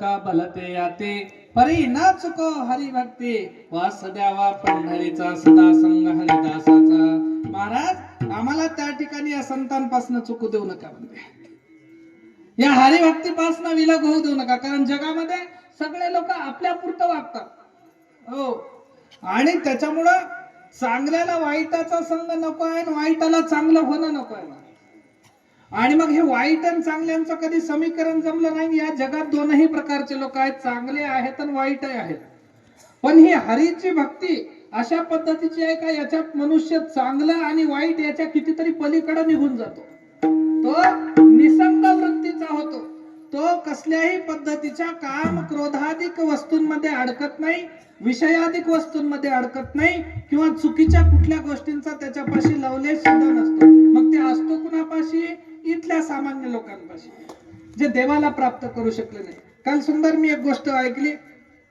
का भलते याते परी न चुको हरिभक्ती वास द्यावा पंढरीचा सदा संग हरिदासाचा. महाराज आम्हाला त्या ठिकाणी या संतांपासून चुकू देऊ नका म्हणजे या हरिभक्तीपासून विलग होऊ देऊ नका. कारण जगामध्ये सगळे लोक आपल्या पुरतं वागतात हो आणि त्याच्यामुळं चांगल्याला वाईटाचा संग नको आहे आणि वाईटाला चांगलं होणं नको आहे. आणि मग हे वाईट आणि चांगल्यांचं कधी समीकरण जमलं नाही. या जगात दोनही प्रकारचे लोक आहेत, चांगले आहेत आणि वाईटही आहेत. पण ही हरीची भक्ती अशा पद्धतीची आहे का याच्यात मनुष्य चांगलं आणि वाईट याच्या कितीतरी पलीकडे निघून जातो. तो निसंग वृत्तीचा होतो. तो कसल्याही पद्धतीच्या काम क्रोधाधिक वस्तूंमध्ये अडकत नाही, विषयाधिक वस्तूंमध्ये अडकत नाही किंवा चुकीच्या कुठल्या गोष्टींचा त्याच्यापाशी लवलेश सुद्धा नसतो. मग ते असतो कुणापाशी? इथल्या सामान्य लोकांपाशी जे देवाला प्राप्त करू शकले नाही. काल सुंदर मी एक गोष्ट ऐकली.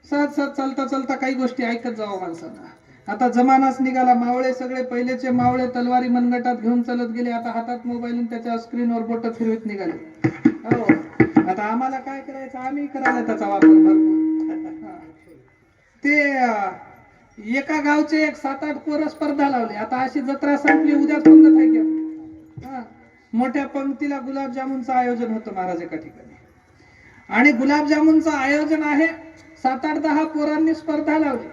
सहज सहज चालता चालता काही गोष्टी ऐकत जावं माणसाला. आता जमानाच निघाला. मावळे सगळे पहिलेचे मावळे तलवारी मनगटात घेऊन चालत गेले. आता हातात मोबाईल त्याच्या स्क्रीनवर बोट फिरवत निघाले. हो आता आम्हाला काय करायचं? आम्ही करायला त्याचा वापर भरपूर. ते एका गावचे एक 7-8 पोरं स्पर्धा लावली. आता अशी जत्रा संपली, उद्याच पंगत आहे की मोठ्या पंक्तीला गुलाबजामुनचं आयोजन होतं महाराज एका ठिकाणी. आणि गुलाबजामुनचं आयोजन आहे. 7-8-10 पोरांनी स्पर्धा लावली.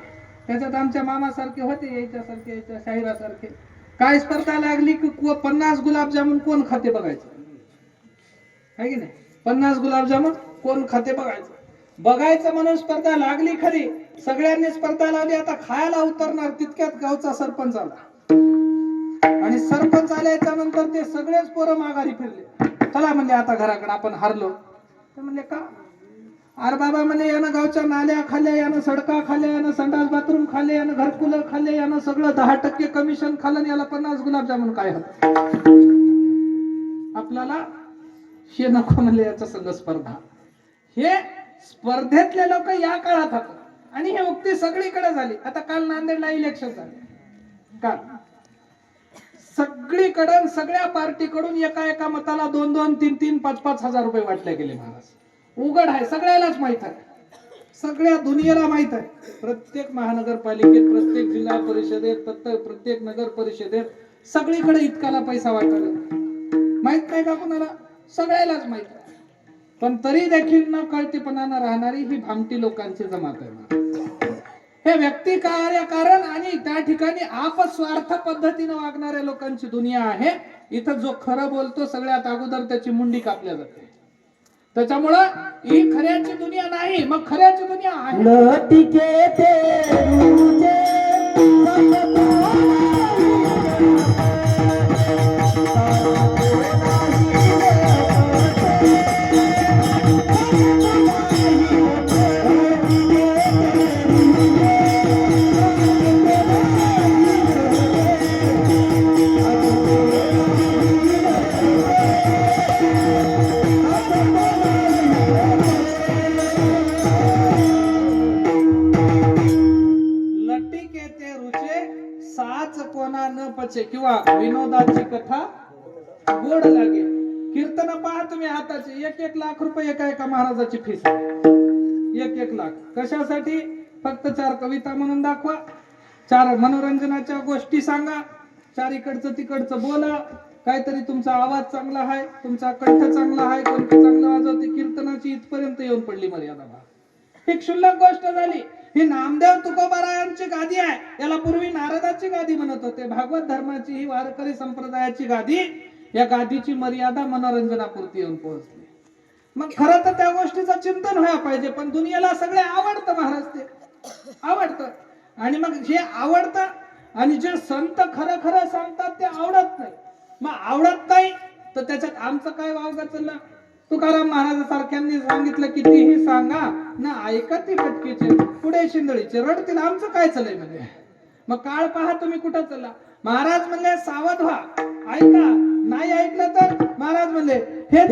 त्याच्यात आमच्या मामासारखे होते, याच्यासारखे, याच्या शाहिरासारखे. काय स्पर्धा लागली की 50 गुलाबजामुन कोण खाते बघायचं आहे की नाही. 50 गुलाबजामुन कोण खाते बघायचं म्हणून स्पर्धा लागली खरी. सगळ्यांनी स्पर्धा लावली. आता खायला उतरणार तितक्यात गावचा सरपंच आला. आणि सरपंच आल्याच्या नंतर ते सगळेच पोरं माघारी फिरले. चला म्हणले आता घराकडे, आपण हारलो. ते म्हणले का? अरे बाबा म्हणले यानं गावच्या नाल्या खाल्ल्या, यानं सडका खाल्ल्या, यानं संडास बाथरूम खाल्ले, यानं घरकुलं खाल्ले, यानं सगळं 10% कमिशन खाल्लं आणि याला 50 गुलाबजामुन काय होत? आपल्याला हे नको म्हणले याचा संघ स्पर्धा. हे स्पर्धेतले लोक या काळात होतात आणि हे उक्ती सगळीकडे झाली. आता काल नांदेडला इलेक्शन झाले. काल सगळीकडून सगळ्या पार्टीकडून एका मताला 2-2, 3-3, 5-5 हजार रुपये वाटले गेले महाराज. उघड आहे, सगळ्यालाच माहित आहे, सगळ्या दुनियेला माहित आहे. प्रत्येक महानगरपालिकेत, प्रत्येक जिल्हा परिषदेत, प्रत्येक नगर परिषदेत सगळीकडे इतकाला पैसा वाटला. माहित नाही का कुणाला? सगळ्यालाच माहित आहे. पण तरी देखील न कळतेपणानं राहणारी ही भामटी लोकांची जमात आहे. हे व्यक्ती कारण आणि त्या ठिकाणी आपस्वार्थ पद्धतीने वागणाऱ्या लोकांची दुनिया आहे. इथं जो खरं बोलतो सगळ्यात अगोदर त्याची मुंडी कापल्या जाते. त्याच्यामुळं ही खऱ्याची दुनिया नाही. मग खऱ्याची दुनिया आहे. किंवा विनोदाची कथा गोड लागे. कीर्तन पहा तुम्ही हाताचे. 1-1 लाख रुपये एका महाराजाची फीस. 1-1 लाख कशासाठी? फक्त 4 कविता म्हणून दाखवा, 4 मनोरंजनाच्या गोष्टी सांगा, 4 इकडचं तिकडचं बोला, काहीतरी तुमचा आवाज चांगला आहे, तुमचा कंठ चांगला आहे, कंठ चांगलं वाजवते. कीर्तनाची इथपर्यंत येऊन पडली मर्यादा. ही क्षुल्लक गोष्ट झाली. ही नामदेव तुकोबारायांची गादी आहे. याला पूर्वी नारदाची गादी म्हणत होते. भागवत धर्माची ही वारकरी संप्रदायाची गादी. या गादीची मर्यादा मनोरंजनापुरती येऊन पोहोचली. मग खरं तर त्या गोष्टीचं चिंतन व्हायला पाहिजे. पण दुनियेला सगळे आवडतं महाराज, ते आवडतं. आणि मग जे आवडतं आणि जे संत खरं खरं सांगतात ते आवडत नाही. मग आवडत नाही तर त्याच्यात आमचं काय वावगा चाललं? तुकाराम महाराजांसारख्यांनी सांगितलं कितीही सांगा ना ऐकती फटकीचे, पुढे शिंदळीचे रडतील, आमचं काय चाललंय म्हणजे. मग काळ पहा तुम्ही कुठं चालला. महाराज म्हणले सावध व्हा, ऐका. नाही ऐकलं तर महाराज म्हणले हे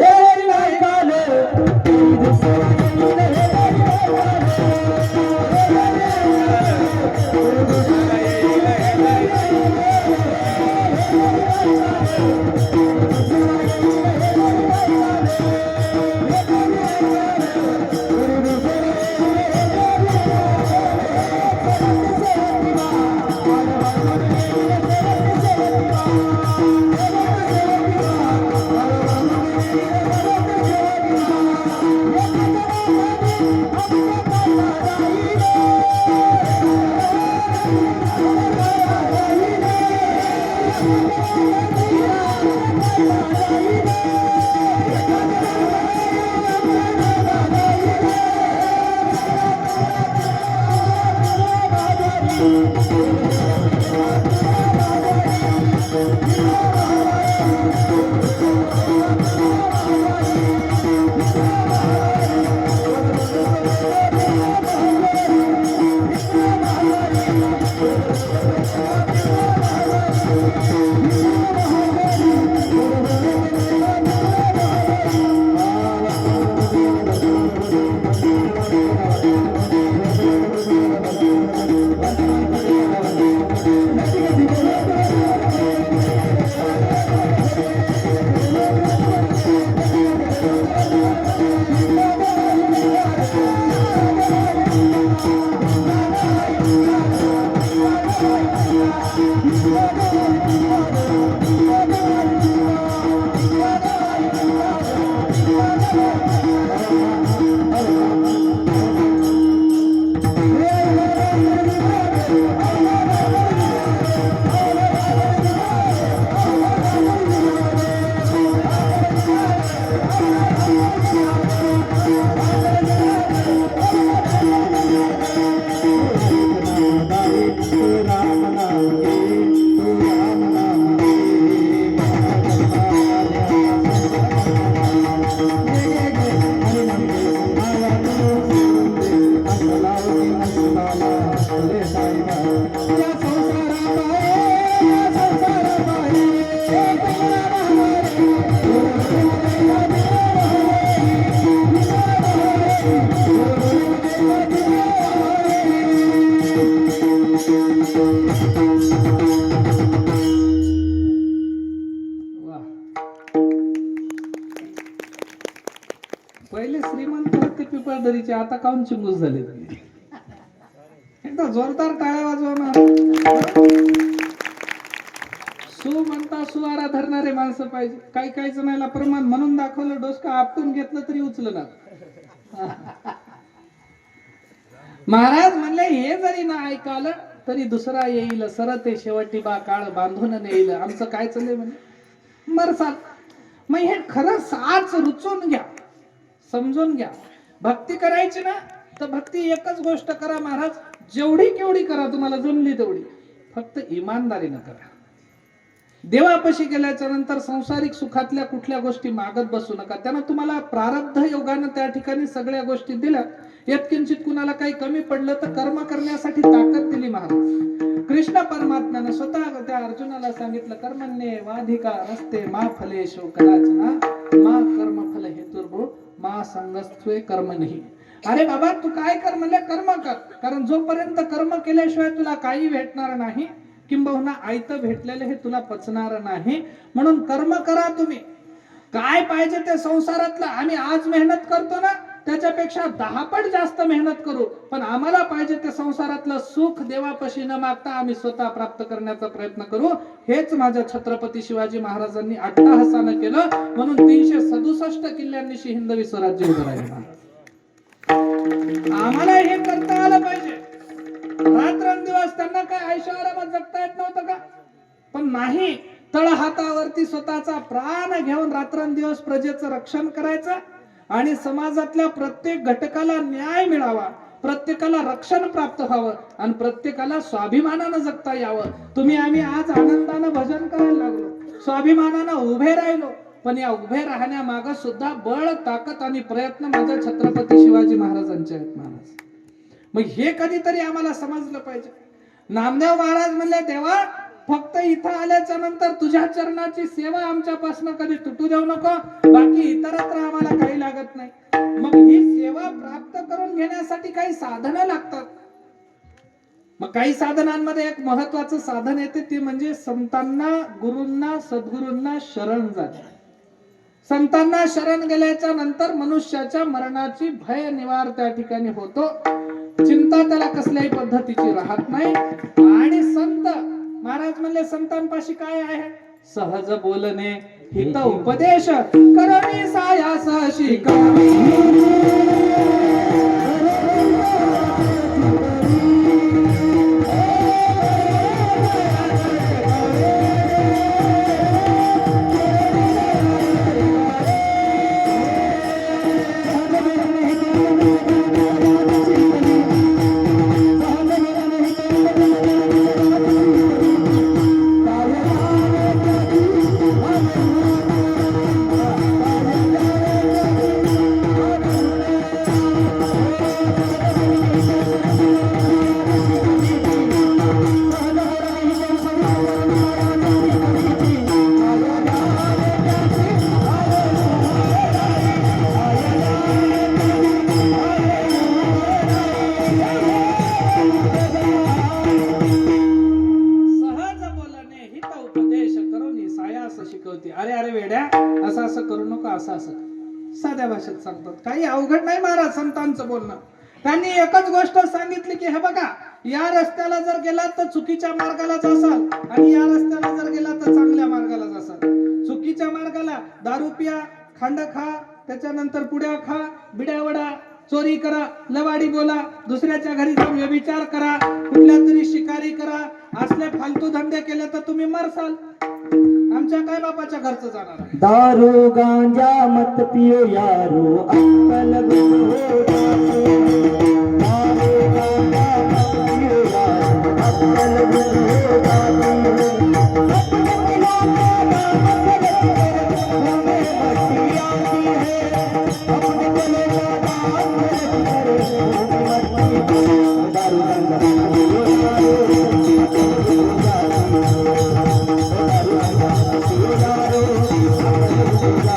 बिरादरीचे आता काऊन चिंगूस झाले तुम्ही? एकदा जोरदार टाळ्या वाजवा ना. सु म्हणता सुवारा धरणारे माणसं पाहिजे. काही काही जणांना प्रमाण म्हणून दाखवलं, डोसका आपटून घेतलं तरी उचलं ना. महाराज म्हणले हे जरी ना ऐकालं तरी दुसरा येईल, सरते शेवटी बा काळ बांधून नेईल. आमचं काय चाललंय म्हणजे मरसाल. मग हे खरं साच रुचून घ्या, समजून घ्या. भक्ती करायची ना तर भक्ती एकच गोष्ट करा महाराज, जेवढी केवढी करा तुम्हाला जमली तेवढी, फक्त इमानदारीनं करा. देवापाशी गेल्याच्या नंतर सांसारिक सुखातल्या कुठल्या गोष्टी मागत बसू नका. त्यानं तुम्हाला प्रारब्ध योगानं त्या ठिकाणी सगळ्या गोष्टी दिल्या. यत्किंचित कुणाला काही कमी पडलं तर कर्म करण्यासाठी ताकद दिली महाराज. कृष्ण परमात्म्यानं स्वतः त्या अर्जुनाला सांगितलं, कर्मण्ये वाधिका रस्ते मा फलेषु कदाचना मा कर्म फल हेतुर्भो मा संगस्त्वे कर्म नाही. अरे बाबा तू काय कर म्हणले, कर्म कर. कारण जोपर्यंत कर्म केल्याशिवाय तुला काही भेटणार नाही, किंबहुना आयतं भेटलेलं हे तुला पचणार नाही. म्हणून कर्म करा तुम्ही. काय पाहिजे ते संसारातलं आम्ही आज मेहनत करतो ना, त्याच्यापेक्षा 10 पट जास्त मेहनत करू. पण आम्हाला पाहिजे ते संसारातलं सुख देवापाशी न मागता आम्ही स्वतः प्राप्त करण्याचा प्रयत्न करू. हेच माझ्या छत्रपती शिवाजी महाराजांनी अट्टहासानं केलं. म्हणून 367 किल्ल्यांनी हिंदवी स्वराज्य उभं राहिलं. आम्हाला हे करता आलं पाहिजे. रात्रंदिवस त्यांना काय ऐशोआरामात जगता येत नव्हतं का? पण नाही, तळ हातावरती स्वतःचा प्राण घेऊन रात्रंदिवस प्रजेचं रक्षण करायचं आणि समाजातल्या प्रत्येक घटकाला न्याय मिळावा, प्रत्येकाला रक्षण प्राप्त व्हावं आणि प्रत्येकाला स्वाभिमानानं जगता यावं. तुम्ही आम्ही आज आनंदानं भजन करायला लागलो, स्वाभिमानानं उभे राहिलो. पण या उभे राहण्यामागं सुद्धा बळ, ताकद आणि प्रयत्न माझ्या छत्रपती शिवाजी महाराजांचे आहेत महाराज. मग हे कधीतरी आम्हाला समजलं पाहिजे. नामदेव महाराज म्हणले, देवा फक्त इथं आल्याच्या नंतर तुझ्या चरणाची सेवा आमच्यापासून कधी तुटू देऊ नको, बाकी इतरत्र आम्हाला काही लागत नाही. मग ही सेवा प्राप्त करून घेण्यासाठी काही साधनं लागतात. मग काही साधनांमध्ये एक महत्वाचं साधन येते, ते म्हणजे संतांना, गुरूंना, सद्गुरूंना शरण जाणे. संतांना शरण गेल्याच्या नंतर मनुष्याच्या मरणाची भय निवार त्या ठिकाणी होतो. चिंता त्याला कसल्याही पद्धतीची राहत नाही. आणि संत महाराज म्हणले, संतांपाशी काय आहे? सहज बोलणे, हित उपदेश करणे, सायास शिकवणे. अरे अरे वेड्या, असं असं करू नका, असं असं. साध्या भाषेत सांगतात, काही अवघड नाही महाराज संतांचं बोलणं. त्यांनी एकच गोष्ट सांगितली की हे बघा, या रस्त्याला जर गेलात तर चुकीच्या मार्गाला जासाल आणि या रस्त्याला जर गेलात तर चांगल्या मार्गाला जासाल. चुकीच्या मार्गाला दारू पिया, खांड खा, त्याच्यानंतर पुड्या खा, बिड्या वडा, चोरी करा, लवाडी बोला, दुसऱ्याच्या घरी जाऊन व्यभिचार करा, कुठल्या तरी शिकारी करा, असले फालतू धंदे केले तर तुम्ही मरसाल. आमच्या काय बापाच्या घरचं जाणार आहे? दारू गांजा मत पियो यारो, अक्कल गुम हो जाते. दारू गांजा मत पियो यारो, अक्कल गुम हो जाते. अपने मिला के दाम करते हमें मस्ती आती है. अपने गले का दाम करते हमें मस्ती आती है. दारू गांजा मत पियो यारो, दारू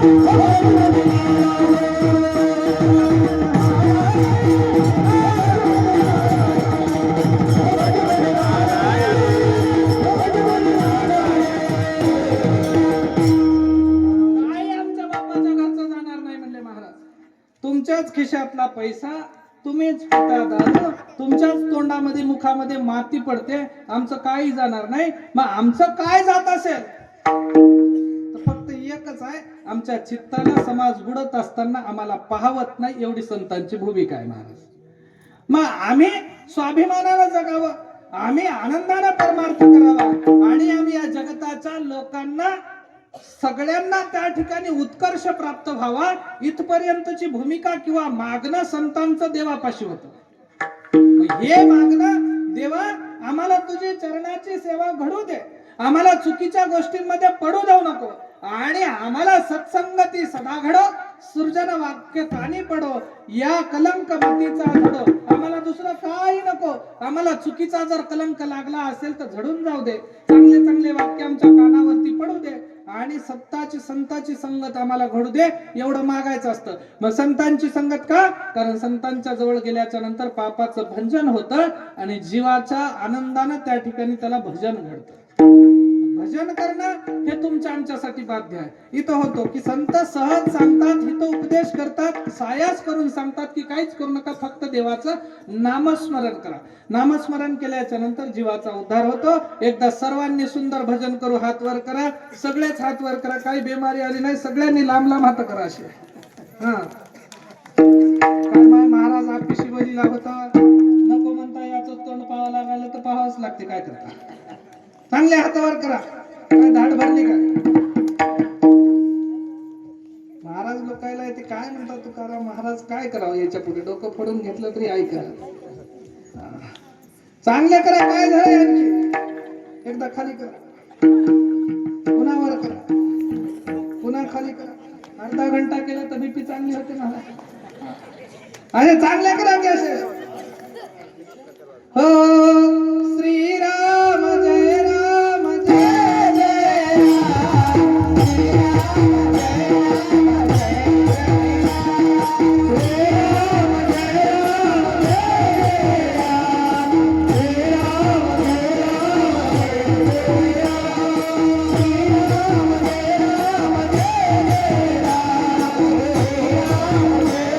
काय आमच्या बापाच्या घरचं जाणार नाही म्हणले महाराज. तुमच्याच खिशातला पैसा तुम्हीच पिता दारू, तुमच्याच तोंडामध्ये मुखामध्ये माती पडते, आमचं काही जाणार नाही. मग आमचं काय जात असेल तर फक्त एकच आहे, आमच्या चित्ताला समाज बुडत असताना आम्हाला पाहवत नाही, एवढी संतांची भूमिका आहे महाराज. मग आम्ही स्वाभिमानानं जगावं, आम्ही आनंदानं परमार्थ करावा आणि आम्ही या जगताच्या लोकांना सगळ्यांना त्या ठिकाणी उत्कर्ष प्राप्त व्हावा, इथपर्यंतची भूमिका किंवा मागणं संतांचं देवापाशी होतं. हे मागणं, देवा आम्हाला तुझी चरणाची सेवा घडू दे, आम्हाला चुकीच्या गोष्टींमध्ये पडू देऊ नको आणि आम्हाला सत्संगती सदा घडो, सृजन वाक्य कानी पडो, या कलंक मतीचा घडो. आम्हाला दुसरं काही नको, आम्हाला चुकीचा जर कलंक लागला असेल तर झडून जाऊ दे, चांगले चांगले वाक्य आमच्या कानावरती पडू दे आणि संतांची संगत आम्हाला घडू दे, एवढं मागायचं असतं. मग संतांची संगत का? कारण संतांच्या जवळ गेल्याच्या नंतर पापाचं भंजन होतं आणि जीवाच्या आनंदानं त्या ठिकाणी त्याला भजन घडतं. भजन करणं हे तुमच्या आमच्यासाठी बाध्य आहे. इथं होतो की संत सहज सांगतात, हित उपदेश करतात, सायास करून सांगतात की काहीच करू नका, फक्त देवाचं नामस्मरण करा. नामस्मरण केल्याच्या नंतर जीवाचा उद्धार होतो. एकदा सर्वांनी सुंदर भजन करू, हात वर करा, सगळेच हात वर करा, काही बेमारी आली नाही, सगळ्यांनी लांब लांब हात करा असे. हा काय महाराज आपली बोलीला होता, नको म्हणता याचं तोंड पाहावं लागायला तर पाहावंच लागते, काय करता. चांगले हातावर करा, काय धाड भरली का? महाराज लोकायला येते काय म्हणतात तुकाराम महाराज, काय करावं याच्या पुढे, डोकं फोडून घेतलं तरी ऐका. चांगले करा, काय झालं आणखी एकदा खाली करा, पुन्हा वर करा, पुन्हा खाली करा. अर्धा घंटा केला तर बीपी चांगली होते ना. अरे चांगले करा की असे. हो श्रीराम जय राम जय जय राम, श्रीराम जय राम जय जय राम, श्रीराम जय राम जय राम, श्रीराम जय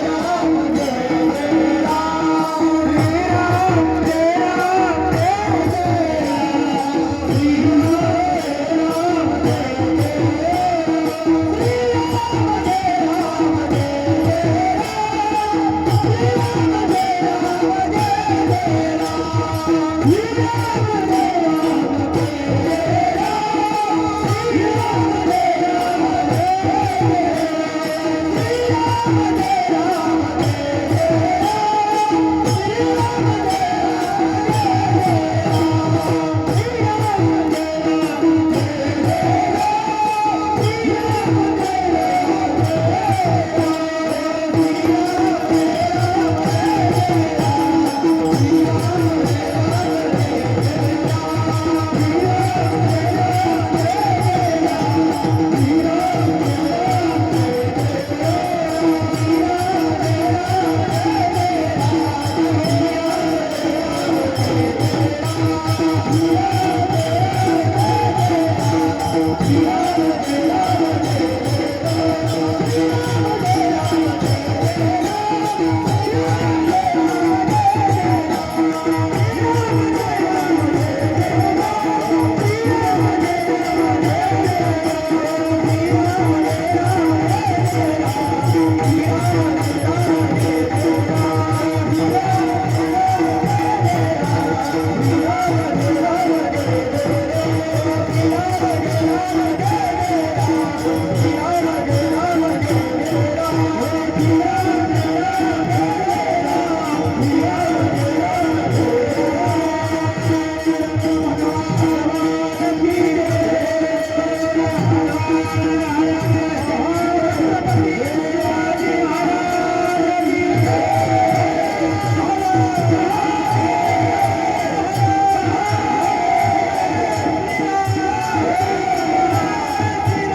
राम जय जय राम, श्रीराम जय राम जय जय राम, श्रीराम जय राम जय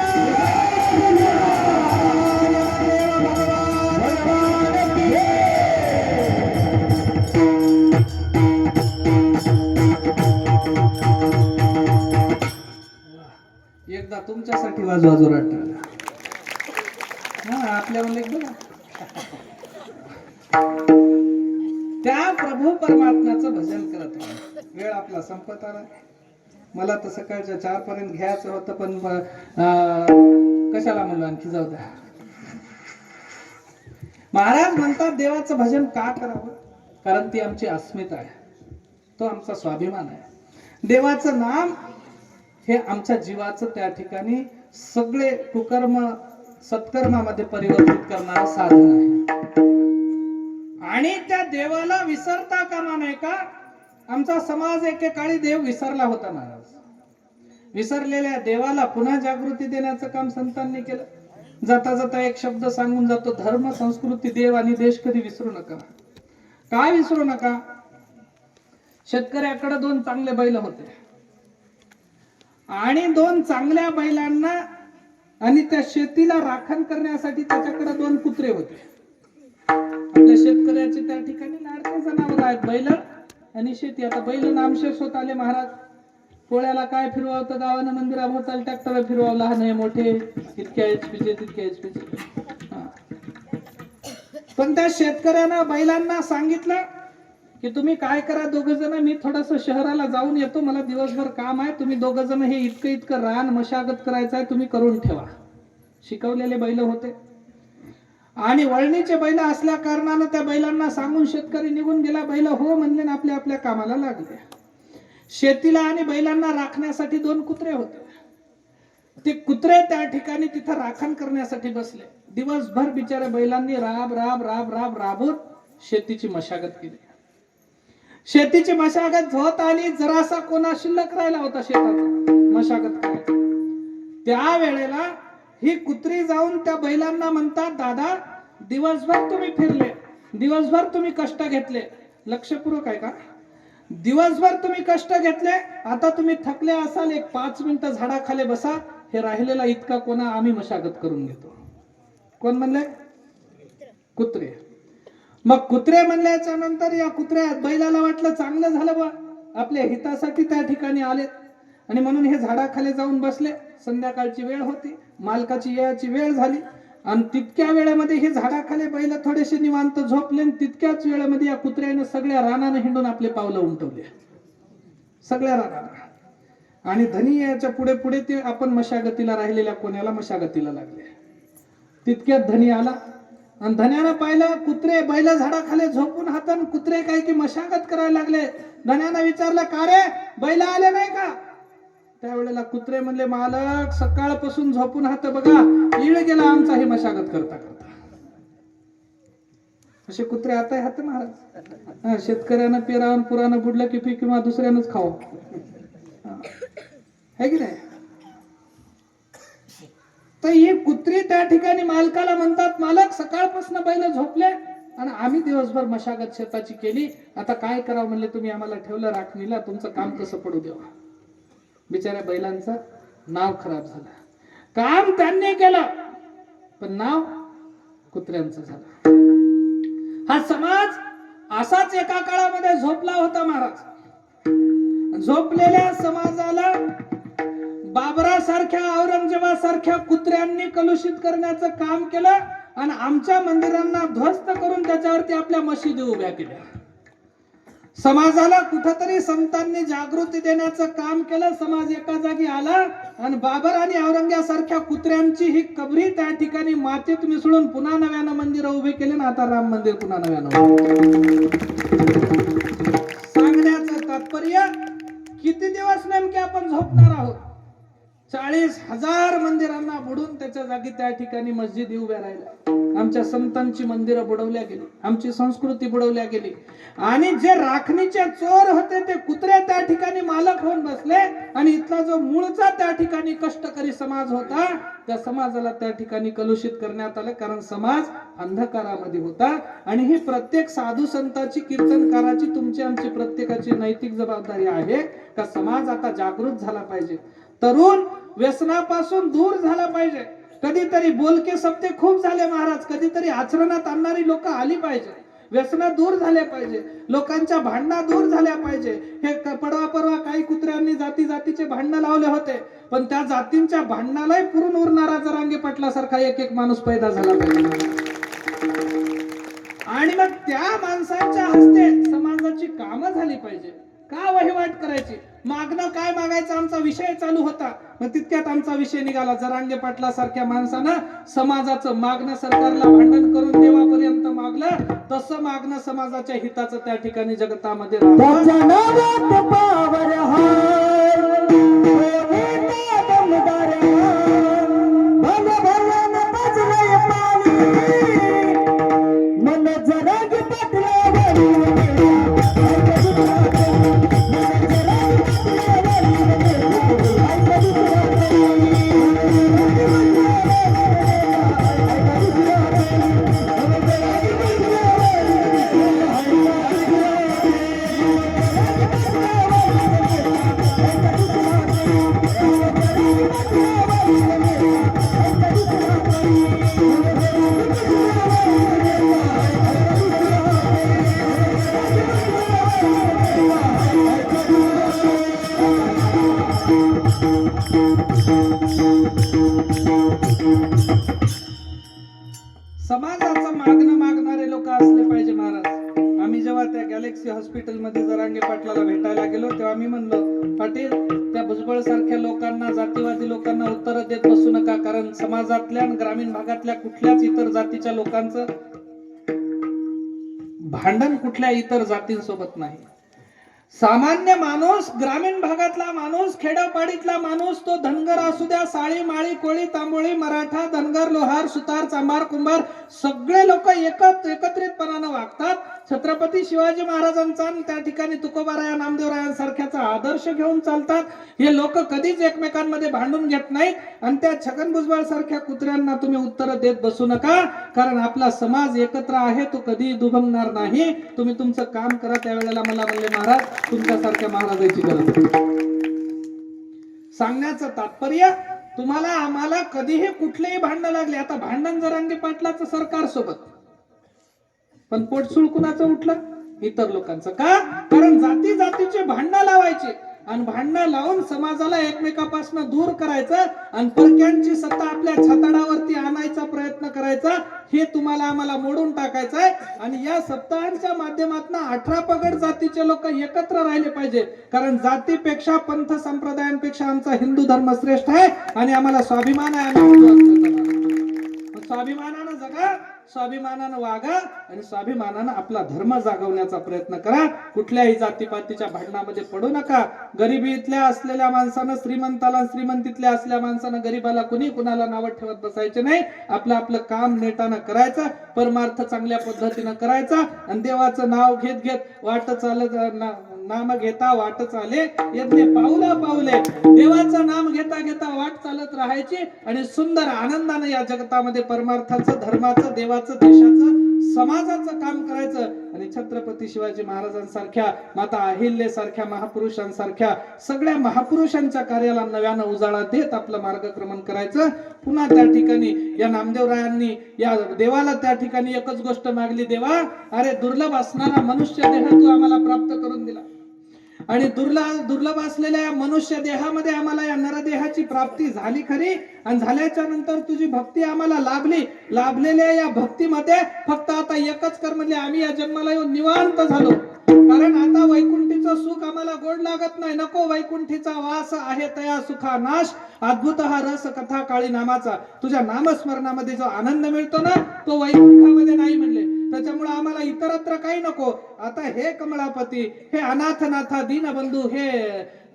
जय राम, श्रीराम जय तुमच्यासाठी वाजवा जोरात टाळ्या. हा आपल्या म्हणले बघा त्या प्रभू परमात्म्याचं भजन करत राहा. वेळ आपला संपत आला. मला तर सकाळच्या 4 पर्यंत घ्यायचं होतं पण कशाला म्हणलं आणखी जाऊ द्या. महाराज म्हणतात देवाचं भजन का करावं? कारण ती आमची अस्मिता आहे, तो आमचा स्वाभिमान आहे. देवाचं नाम हे आमच्या जीवाचं त्या ठिकाणी सगळे कुकर्म सत्कर्मामध्ये परिवर्तित करणारं साधन आहे. आणि त्या देवाला विसरता कामा नये का? आमचा समाज एकेकाळी देव विसरला होता महाराज. विसरलेल्या देवाला पुन्हा जागृती देण्याचं काम संतांनी केलं. जाता जाता एक शब्द सांगून जातो, धर्म संस्कृती देव आणि देश कधी विसरू नका. काय विसरू नका? शेतकऱ्याकडे 2 चांगले बैल होते आणि 2 चांगल्या बैलांना आणि त्या शेतीला राखण करण्यासाठी त्याच्याकडे 2 कुत्रे होते. आपल्या शेतकऱ्याचे त्या ठिकाणी लाडके जनावर आहेत बैल आणि शेती. आता बैल नामशेष होत आले महाराज. पोळ्याला काय फिरवावतं गावानं मंदिराभोवताल ट्रॅक्टर फिरवावं, लहान आहे मोठे, इतक्या एचपीचे तितक्या एचपीचे. पण त्या शेतकऱ्यानं बैलांना सांगितलं की तुम्ही काय करा, 2 जण मी थोडस शहराला जाऊन येतो, मला दिवसभर काम आहे, तुम्ही 2 जण हे इतकं इतकं रान मशागत करायचं आहे, तुम्ही करून ठेवा. शिकवलेले बैल होते आणि वळणीचे बैल असल्या कारणानं त्या बैलांना सांगून शेतकरी निघून गेला. बैल हो म्हणले ना आपल्या आपल्या कामाला लागले. शेतीला आणि बैलांना राखण्यासाठी 2 कुत्रे होते. ते कुत्रे त्या ठिकाणी तिथं राखण करण्यासाठी बसले. दिवसभर बिचाऱ्या बैलांनी राब राब राब राब राबून शेतीची मशागत केली. शेतीची मशागत होत आली, जरासा कोणा शिल्लक राहिला होता शेताचा मशागत करायचा. त्या वेळेला ही कुत्री जाऊन त्या बैलांना म्हणतात, दादा दिवसभर तुम्ही फिरले, दिवसभर तुम्ही कष्ट घेतले, लक्षपूर्वक आहे का? दिवसभर तुम्ही कष्ट घेतले, आता तुम्ही थकले असाल, एक 5 मिनिटं झाडाखाली बसा, हे राहिलेला इतका कोणा आम्ही मशागत करून घेतो. कोण म्हणले? कुत्रे. मग कुत्रे म्हणल्याच्या नंतर या कुत्र्या बैलाला वाटलं चांगलं झालं बा, आपल्या हितासाठी त्या ठिकाणी आले आणि म्हणून हे झाडाखाली जाऊन बसले. संध्याकाळची वेळ होती, मालकाची यायची वेळ झाली आणि तितक्या वेळेमध्ये हे झाडाखाली बैल थोडेसे निवांत झोपले. तितक्याच वेळेमध्ये या कुत्र्याने सगळ्या रानाने हिंडून आपले पावलं उमटवले, सगळ्या रानाला. आणि धनी याच्या पुढे पुढे ते आपण मशागतीला राहिलेल्या कोण्याला मशागतीला लागले. तितक्यात धनी आला आणि धन्यानं पाहिलं कुत्रे बैल झाडाखाली झोपून हातान, कुत्रे काय की मशागत करायला लागले. धन्यानं विचारलं, का रे बैल आले नाही का? त्यावेळेला कुत्रे म्हणले, मालक सकाळपासून झोपून हात बघा, इळ गेला आमचा हे मशागत करता करता. असे कुत्रे आता हात महाराज. शेतकऱ्यानं पेरावून पुरानं बुडलं की पीक किंवा दुसऱ्यानंच खाऊ, है की नाही? तर ही कुत्री त्या ठिकाणी मालकाला म्हणतात, मालक सकाळपासून बैल झोपले आणि आम्ही दिवसभर मशागत शेताची केली, आता काय करावं म्हणले, तुम्ही आम्हाला ठेवलं राखणीला, तुमचं काम कसं पडू देवा. बिचाऱ्या बैलांचं नाव खराब झालं. काम त्यांनी केलं पण नाव कुत्र्यांचं झालं. हा समाज असाच एका काळामध्ये झोपला होता महाराज. झोपलेल्या समाजाला बाबरासारख्या औरंगजेबासारख्या कुत्र्यांनी कलुषित करण्याचं काम केलं आणि आमच्या मंदिरांना ध्वस्त करून त्याच्यावरती आपल्या मशिदी उभ्या केल्या. समाजाला कुठंतरी संतांनी जागृती देण्याचं काम केलं. समाज एका जागी आला आणि बाबर आणि औरंग्यासारख्या कुत्र्यांची ही कबरी त्या ठिकाणी मातीत मिसळून पुन्हा नव्यानं मंदिर उभे केले ना. आता राम मंदिर पुन्हा नव्यानं. सांगण्याचं तात्पर्य, किती दिवस नेमके आपण झोपणार आहोत? 40,000 मंदिरांना बुडून त्याच्या जागी त्या ठिकाणी मस्जिदी उभ्या राहिल्या. आमच्या संतांची मंदिरं बुडवल्या गेली, आमची संस्कृती बुडवल्या गेली आणि जे राखणीचे चोर होते ते कुत्रे त्या ठिकाणी मालक होऊन बसले आणि इथला जो मूळचा त्या ठिकाणी कष्टकरी समाज होता त्या समाजाला त्या ठिकाणी कलुषित करण्यात आलं. कारण समाज अंधकारामध्ये होता आणि ही प्रत्येक साधू संतांची, कीर्तनकाराची, तुमची आमची प्रत्येकाची नैतिक जबाबदारी आहे का समाज आता जागृत झाला पाहिजे. तरुण व्यसनापासून दूर झाला पाहिजे. कधीतरी बोलके शब्द खूप झाले महाराज, कधीतरी आचरणात आणणारी लोक आली पाहिजे. व्यसना दूर झाल्या पाहिजे, लोकांच्या भांडणा दूर झाल्या पाहिजे. हे परवा काही कुत्र्यांनी जाती जातीचे भांडणं लावले होते, पण त्या जातींच्या भांडणालाही पुरून उरणारा जरांगे पाटलासारखा एक माणूस पैदा झाला पाहिजे. आणि मग त्या माणसाच्या हस्ते समाजाची कामं झाली पाहिजे. का वहिवाट करायची, मागणं काय मागायचं आमचा विषय चालू होता. मग तितक्यात आमचा विषय निघाला, जरांगे पाटला सारख्या माणसानं समाजाचं मागणं सरकारला भांडण करून देवापर्यंत मागलं, तसं मागणं समाजाच्या हिताचं त्या ठिकाणी जगतामध्ये राहावं. त्याच्या नावात पावर हाय, नेता दमदार हाय, भल भलन बजलय पाणी, मन जरांगे पाटलावरी समाजाचं मागणं मागणारे लोक असले पाहिजे महाराज. आम्ही जेव्हा त्या गॅलेक्सी हॉस्पिटल मध्ये जरांगे पाटलाला भेटायला गेलो, तेव्हा मी म्हणलो, पाटील त्या भुजबळ सारख्या लोकांना, जातीवादी लोकांना उत्तर देत बसू नका, कारण समाजातल्या आणि ग्रामीण भागातल्या कुठल्याच इतर जातीच्या लोकांचं भांडण कुठल्या इतर जातींसोबत नाही. सामान्य माणूस, ग्रामीण भागातला माणूस, खेडोपाडीतला माणूस, तो धनगर असू द्या, साळी माळी कोळी तांबोळी मराठा धनगर लोहार सुतार चांभार कुंभार, सगळे लोक एकत्रितपणानं वागतात. छत्रपती शिवाजी महाराजांचा त्या ठिकाणी तुकोबाराया नामदेवरायांसारख्याचा आदर्श घेऊन चालतात. हे लोक कधीच एकमेकांमध्ये भांडून घेत नाहीत. आणि त्या छगन भुजबळ सारख्या कुत्र्यांना तुम्ही उत्तर देत बसू नका, कारण आपला समाज एकत्र आहे, तो कधी दुभंगणार नाही. तुम्ही तुमचं काम करा. त्यावेळेला मला म्हणले, महाराज तुमच्यासारख्या महाराजांची गरज आहे. सांगण्याचं तात्पर्य, तुम्हाला आम्हाला कधीही कुठलेही भांडण लागले, आता भांडण जरांगे पाटलाचं सरकार सोबत, पण पोटसूळ कुणाचं उठलं, इतर लोकांचं. का? कारण जाती जातीचे भांडणं लावायचे आणि भांडणं लावून समाजाला एकमेकापासून दूर करायचं आणि परक्यांची सत्ता आपल्या छाताडावरती आणायचा प्रयत्न करायचा, हे तुम्हाला आम्हाला मोडून टाकायचं आहे. आणि या सप्ताहांच्या माध्यमातून 18 पगड जातीचे लोक एकत्र राहिले पाहिजे, कारण जातीपेक्षा पंथ संप्रदायांपेक्षा आमचा हिंदू धर्म श्रेष्ठ आहे आणि आम्हाला स्वाभिमान आहे. आम्ही हिंदू असल्याचा स्वाभिमानानं जगा, स्वाभिमानानं वागा आणि स्वाभिमानानं आपला धर्म जागवण्याचा प्रयत्न करा. कुठल्याही जातीपातीच्या भांडणामध्ये पडू नका. गरिबीतल्या असलेल्या माणसानं श्रीमंताला, श्रीमंतीतल्या असलेल्या माणसानं गरीबाला कुणी कुणाला नाव ठेवत बसायचे नाही. आपलं आपलं काम नेटानं करायचं, परमार्थ चांगल्या पद्धतीनं करायचा आणि देवाचं नाव घेत घेत वाट चालत, नाम घेता वाट चाले यज्ञ पाऊला पाऊले, देवाचं नाम घेता घेता वाट चालत राहायची आणि सुंदर आनंदाने या जगतामध्ये परमार्थाचं, धर्माचं, देवाचं, देशाचं, समाजाचं काम करायचं. आणि छत्रपती शिवाजी महाराजांसारख्या, माता अहिल्ये सारख्या महापुरुषांसारख्या सगळ्या महापुरुषांच्या कार्याला नव्यानं उजाळा देत आपलं मार्गक्रमण करायचं. पुन्हा त्या ठिकाणी या नामदेवरायांनी या देवाला त्या ठिकाणी एकच गोष्ट मागली, देवा अरे दुर्लभ असणारा मनुष्य देह तू आम्हाला प्राप्त करून दिला आणि दुर्लभ असलेल्या या मनुष्य देहामध्ये आम्हाला या नरदेहाची प्राप्ती झाली खरी, आणि झाल्याच्या नंतर तुझी भक्ती आम्हाला लाभली. लाभलेल्या या भक्तीमध्ये फक्त आता एकच कर म्हणजे आम्ही या जन्माला येऊन निवांत झालो, कारण आता वैकुंठीचं सुख आम्हाला गोड लागत नाही. नको वैकुंठीचा वास आहे तया सुखा नाश, अद्भुत हा रस कथा काळी नामाचा. तुझ्या नामस्मरणामध्ये जो आनंद मिळतो ना, तो वैकुंठामध्ये नाही म्हणले. त्याच्यामुळे आम्हाला इतरत्र काही नको. आता हे कमळापती, हे अनाथनाथा दीनबंधू, हे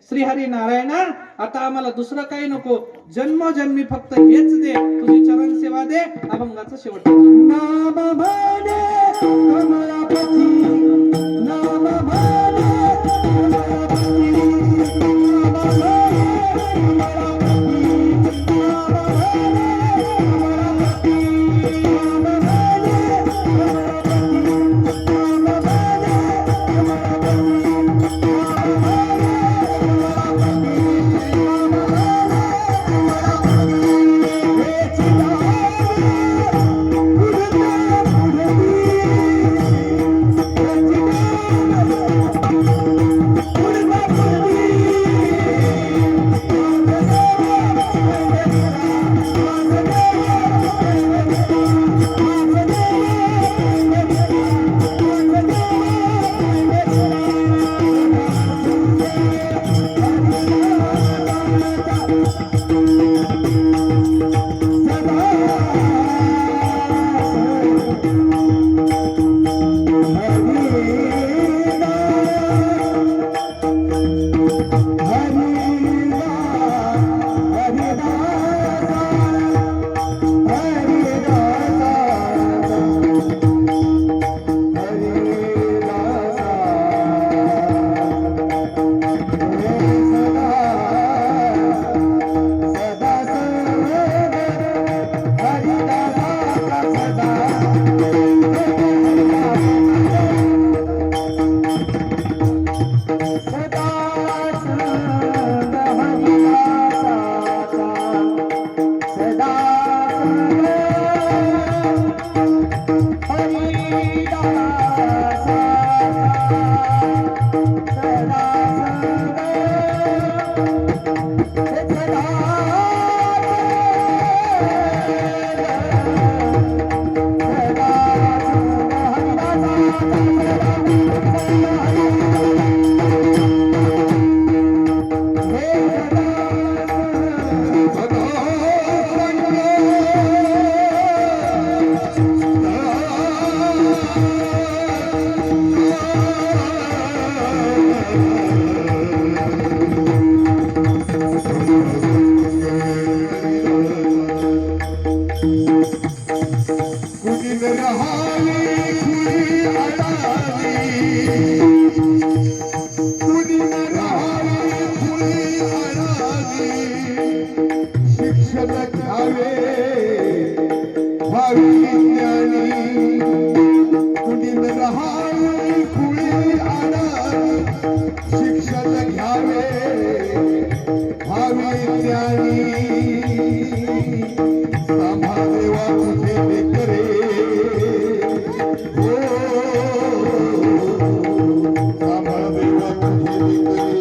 श्रीहरी नारायणा, आता आम्हाला दुसरं काही नको. जन्मोजन्मी फक्त हेच दे, तुझी चरण सेवा दे. अभंगाचं शेवट. नाम म्हणे कमळापती, नाम म्हणे कमळापती, नाम म्हणे कमळापती, नाम म्हणे कमळापती, नाम म्हणे कमळापती, नाम म्हणे कमळापती. भावी ज्ञानी कुणीन रहावी खुळी आडानी शिक्षण घ्यावे भावी ज्ञानी सांभाळेवा तुझे लेकरे हो सांभाळेवा तुझे लेकरे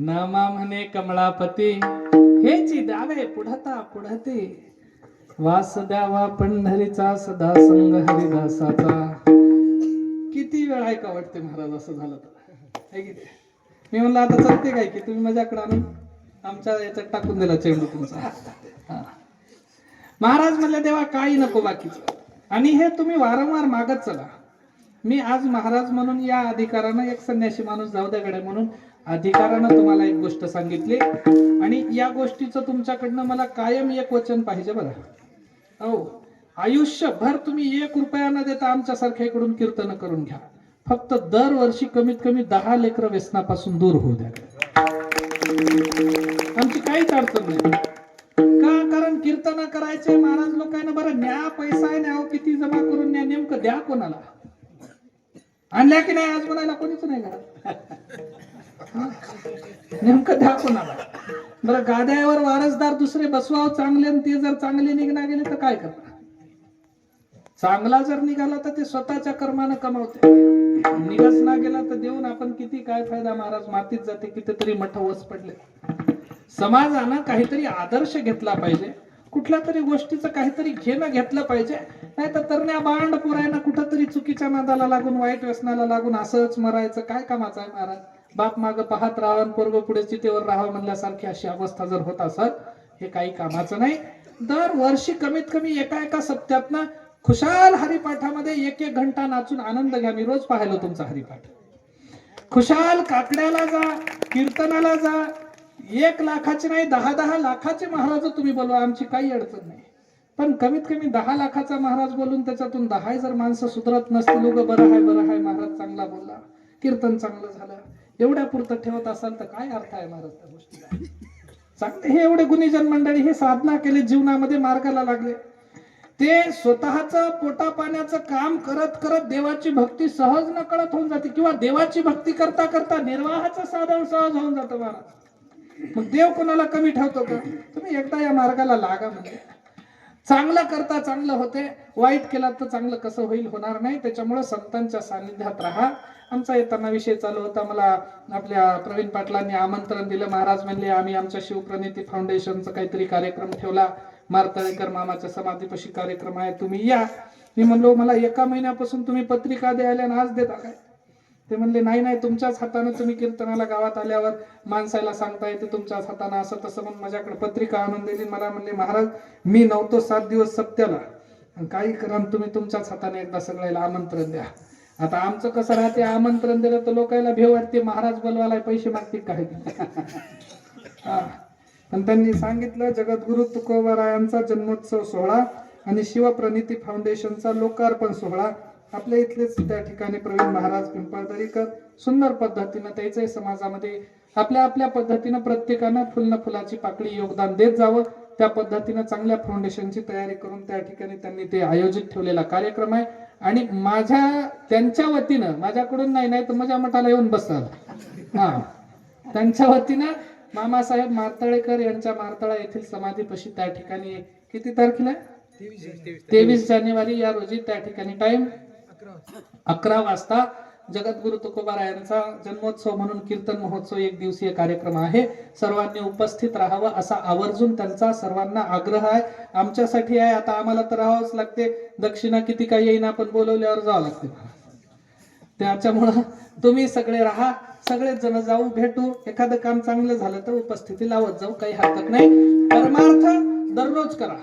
नमा म्हणे कमळापती हेची द्यावे पुढता पुढते वास द्यावा पंढरीचा सदा संग हरिदासाचा. किती वेळ ऐका वाटते महाराज असं झालं तर है की नाही? मी म्हणलं आता चालते काय की तुम्ही माझ्याकडे आणून आमच्या याच्यात टाकून दिला चेंडू तुमचा. हा. महाराज म्हणले देवा काही नको बाकीचं आणि हे तुम्ही वारंवार मागत चला. मी आज महाराज म्हणून या अधिकारानं एक संन्यासी माणूस जाऊ द्या गड्या म्हणून अधिकारानं तुम्हाला एक गोष्ट सांगितली आणि या गोष्टीचं तुमच्याकडनं मला कायम एक वचन पाहिजे बरं. हो आयुष्यभर तुम्ही 1 रुपया न देता आमच्यासारख्या इकडून कीर्तन करून घ्या. फक्त दरवर्षी कमीत कमी 10 लेकरं व्यसनापासून दूर होऊ द्या. आमची काहीच अडचण नाही. का कारण कीर्तन करायचे महाराज लोकांना बरं न्या पैसा आहे न्या किती जमा करून न्या नेमकं द्या कोणाला आणल्या की नाही आज म्हणायला कोणीच नाही घरात. नेमकं द्या कोणाला बरं. गाद्यावर वारसदार दुसरे बसवाव चांगले आणि ते जर चांगले निघणार गेले तर काय करणार. चांगला जर निघाला तर ते स्वतःच्या कर्मानं कमावते. निघस ना गेला तर देऊन आपण किती काय फायदा. महाराज मातीत जाते कितीतरी मठ वस पडले. समाजानं काहीतरी आदर्श घेतला पाहिजे. कुठल्या तरी गोष्टीचं काहीतरी घेणं घेतलं पाहिजे. नाही तर तरण्या बांड पुरायना कुठंतरी चुकीच्या नादाला लागून वाईट व्यसनाला लागून असंच मरायचं काय कामाचं आहे महाराज. बाप माग पाहत राहावं पोरग पुढे चितेवर राहावं म्हणल्यासारखी अशी अवस्था जर होत असत हे काही कामाचं नाही. दरवर्षी कमीत कमी एका सप्त्यातनं खुशाल हरिपाठामध्ये 1-1 घंटा नाचून आनंद घ्या. मी रोज पाहिलो तुमचा हरिपाठ. खुशाल काकड्याला जा कीर्तनाला जा. 1 लाखाचे नाही 10-10 लाखाचे महाराज तुम्ही बोलवा आमची काही अडचण नाही. पण कमीत कमी 10 लाखाचा महाराज बोलून त्याच्यातून 10 जर माणसं सुधरत नसतील लोक बरं आहे महाराज चांगला बोलला कीर्तन चांगलं झालं एवढ्या पुरतं ठेवत असाल तर काय अर्थ आहे महाराज त्या गोष्टीला. चांगले हे एवढे गुणीजन मंडळी हे साधना केले जीवनामध्ये मार्गाला लागले. ते स्वतःचं पोटा पाण्याचं काम करत करत देवाची भक्ती सहज न कळत होऊन जाते किंवा देवाची भक्ती करता करता निर्वाहाचं साधन सहज होऊन जातं महाराज. मग देव कोणाला कमी ठेवतो का. तुम्ही एकदा या मार्गाला लागा. म्हणजे चांगलं करता चांगलं होते. वाईट केला तर चांगलं कसं होईल होणार नाही. त्याच्यामुळे संतांच्या सानिध्यात राहा. आमचा येताना विषय चालू होता. मला आपल्या प्रवीण पाटलांनी आमंत्रण दिलं. महाराज म्हणले आम्ही आमच्या शिवप्रणिती फाउंडेशनचा काहीतरी कार्यक्रम ठेवला. मार्तळेकर मामाच्या समाधीपाशी कार्यक्रम आहे तुम्ही या. मी म्हणलो मला 1 महिन्यापासून तुम्ही पत्रिका द्यायला आणि आज देता काय. ते म्हणले नाही तुमच्याच हाताने तुम्ही कीर्तनाला गावात आल्यावर माणसाला सांगता येते तुमच्याच हाताने असं तसं म्हणून माझ्याकडे पत्रिका आणून दिली. मला म्हणले महाराज मी नव्हतो 7 दिवस सप्त्याला काही करा तुम्ही तुमच्याच हाताने एकदा सगळ्याला आमंत्रण द्या. आता आमचं कसं राहते आमंत्रण दिलं तर लोकांना भेव वाटते महाराज बोलवायला पैसे मागतील काय. पण त्यांनी सांगितलं जगद्गुरु तुकोबारायांचा जन्मोत्सव सोहळा आणि शिवप्रणिती फाउंडेशनचा लोकार्पण सोहळा आपल्या इथलेच त्या ठिकाणी प्रवीण महाराज पिंपळदरीकर सुंदर पद्धतीनं त्याच्याही समाजामध्ये आपल्या आपल्या पद्धतीनं प्रत्येकानं फुलनं फुलाची पाकळी योगदान देत जावं त्या पद्धतीनं चांगल्या फाउंडेशनची तयारी करून त्या ठिकाणी त्यांनी ते आयोजित ठेवलेला कार्यक्रम आहे आणि त्यांच्या वतीनं माझ्याकडून नाही तर माझ्या मठाला येऊन बसतात हा त्यांच्या वतीनं मामासाहेब मार्तळेकर यांच्या मार्तळा येथील समाधीपाशी त्या ठिकाणी किती तारखेला 23 जानेवारी या रोजी त्या ठिकाणी टाइम 11 वाजता जगद्गुरु तुकोबारायांचा जन्मोत्सव म्हणून कीर्तन महोत्सव 1 दिवसीय कार्यक्रम आहे. सर्वांनी उपस्थित राहावं असा आवर्जून त्यांचा सर्वांना आग्रह आहे. आमच्यासाठी आहे. आता आम्हाला तर राहावंच लागते. दक्षिणा किती काही येईना पण बोलवल्यावर जावं लागते. त्याच्यामुळं तुम्ही सगळे राहा. सगळेच जण जाऊ भेटू. एखादं काम चांगलं झालं तर उपस्थिती लावत जाऊ. काही हरकत नाही. परमार्थ दररोज करा.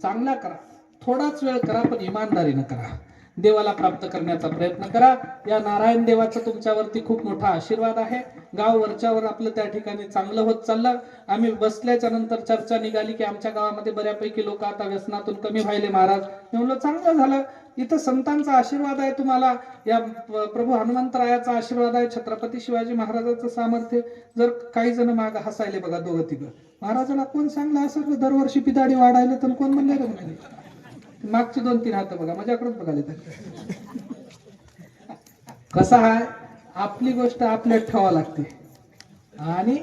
चांगला करा. थोडाच वेळ करा पण इमानदारीनं करा. देवाला प्राप्त करण्याचा प्रयत्न करा. या नारायण देवाचा तुमच्यावरती खूप मोठा आशीर्वाद आहे. गाव वरच्यावर आपलं त्या ठिकाणी चांगलं होत चाललं. आम्ही बसल्याच्या नंतर चर्चा निघाली की आमच्या गावामध्ये बऱ्यापैकी लोक आता व्यसनातून कमी व्हायले महाराज. मी म्हणलं चांगलं झालं. इथं संतांचा आशीर्वाद आहे तुम्हाला. या प्रभू हनुमंतरायाचा आशीर्वाद आहे. छत्रपती शिवाजी महाराजांचं सामर्थ्य. जर काही जण माग हसायले बघा दोघं तिघं. महाराजाला कोण सांगलं असं दरवर्षी पिदाडी वाढायला तर कोण म्हणले रे म्हणे. मागची 2-3 हात बघा माझ्याकडेच बघायला. कसं आहे आपली गोष्ट आपल्यात ठेवावं लागते आणि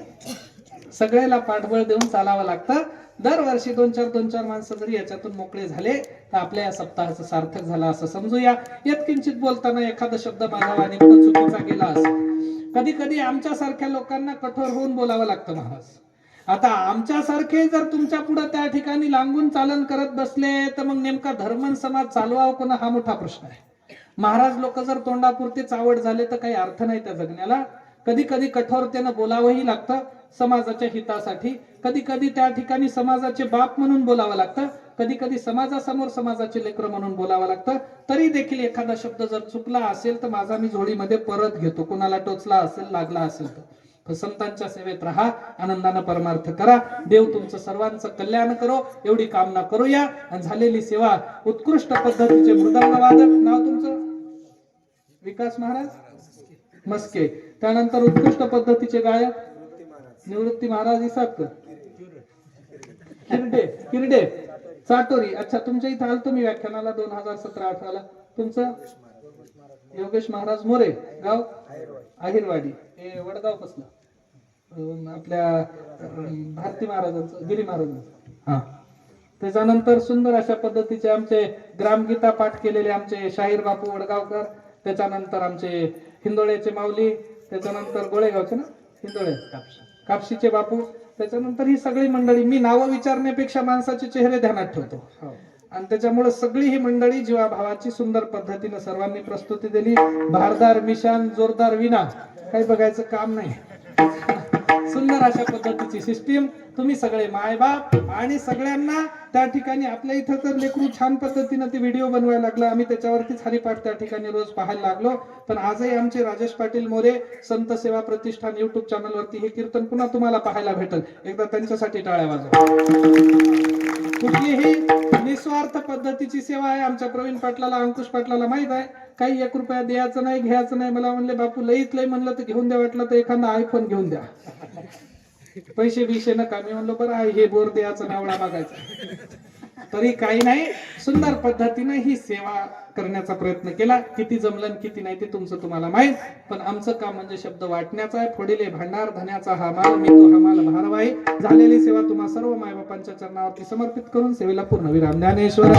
सगळ्याला पाठबळ देऊन चालावं लागतं. दरवर्षी 2-4 माणसं जरी याच्यातून मोकळे झाले तर आपल्या या सप्ताहाचं सार्थक झालं असं समजूया. यत्किंचित बोलताना एखादा शब्द माझा वाणीतून चुकीचा गेला असेल. कधी कधी आमच्यासारख्या लोकांना कठोर होऊन बोलावं लागतं महाराज. आता आमच्यासारखे जर तुमच्या पुढे त्या ठिकाणी लांबून चालन करत बसले तर मग नेमका धर्मन समाज चालवावं कोण हा मोठा प्रश्न आहे. महाराज लोक जर तोंडापुरते चावड झाले तर काही अर्थ नाही त्या जगण्याला. कधी कधी कठोरतेनं बोलावंही लागतं समाजाच्या हितासाठी. कधी कधी त्या ठिकाणी समाजाचे बाप म्हणून बोलावं लागतं. कधी कधी समाजासमोर समाजाचे लेकर म्हणून बोलावं लागतं. तरी देखील एखादा शब्द जर चुकला असेल तर माझा मी झोळीमध्ये परत घेतो. कोणाला टोचला असेल लागला असेल तर. संतांच्या सेवेत राहा. आनंदानं परमार्थ करा. देव तुमचं सर्वांचं कल्याण करो एवढी कामना करूया. आणि झालेली सेवा उत्कृष्ट पद्धतीचे मृदंग वादक. नाव तुमचं? विकास महाराज मस्के. त्यानंतर उत्कृष्ट पद्धतीचे गायक निवृत्ती महाराज इसादकर किरडे चाटोरी. अच्छा तुमच्या इथे आलतो मी व्याख्यानाला 2017-18 तुमचं? योगेश महाराज मोरे. गाव आहिरवाडी हे वडगाव पासून आपल्या भारती महाराजांचं गिरी महाराजांचं. हा त्याच्यानंतर सुंदर अशा पद्धतीचे आमचे ग्रामगीता पाठ केलेले आमचे शाहीर बापू वडगावकर. त्याच्यानंतर आमचे हिंदोळ्याचे माऊली. त्याच्यानंतर गोळेगावचे ना हिंदोळे कापशीचे बापू. त्याच्यानंतर ही सगळी मंडळी. मी नावं विचारण्यापेक्षा माणसाचे चेहरे ध्यानात ठेवतो आणि त्याच्यामुळे सगळी ही मंडळी जीवाभावाची सुंदर पद्धतीने सर्वांनी प्रस्तुती दिली. भारदार मिशान जोरदार विना काही बघायचं काम नाही. सुंदर अशा पद्धतीची सिस्टीम. तुम्ही सगळे मायबाप आणि सगळ्यांना त्या ठिकाणी आपल्या इथं तर लेकरू छान पद्धतीनं ते व्हिडिओ बनवायला लागला. आम्ही त्याच्यावरतीच हरिपाठ त्या ठिकाणी रोज पाहायला लागलो. पण आजही आमचे राजेश पाटील मोरे संत सेवा प्रतिष्ठान युट्यूब चॅनल वरती हे कीर्तन पुन्हा तुम्हाला पाहायला भेटेल. एकदा त्यांच्यासाठी टाळ्या वाजवा. कुठलीही निस्वार्थ पद्धतीची सेवा आहे. आमच्या प्रवीण पाटलाला अंकुश पाटलाला माहित आहे. काही 1 रुपया द्यायचं नाही घ्यायचं नाही. मला म्हणले बापू लईत लई म्हणलं तर घेऊन द्या. वाटलं तर एखादा आयफोन घेऊन द्या. पैसे बिशे नका. मी म्हणलो बरं आहे हे बोर द्यायचं नावडा मागायचा. तरी काही नाही. सुंदर पद्धतीने ही सेवा करण्याचा प्रयत्न केला. किती जमलं किती नाही ते तुमचं तुम्हाला माहित. पण आमचं काम म्हणजे शब्द वाटण्याचा आहे. फोडिले भांडार धन्याचा हा माल मी तो हा माल भारवाही. झालेली सेवा तुम्हा सर्व मायबापांच्या चरणावरती समर्पित करून सेवेला पूर्ण विराम. ज्ञानेश्वर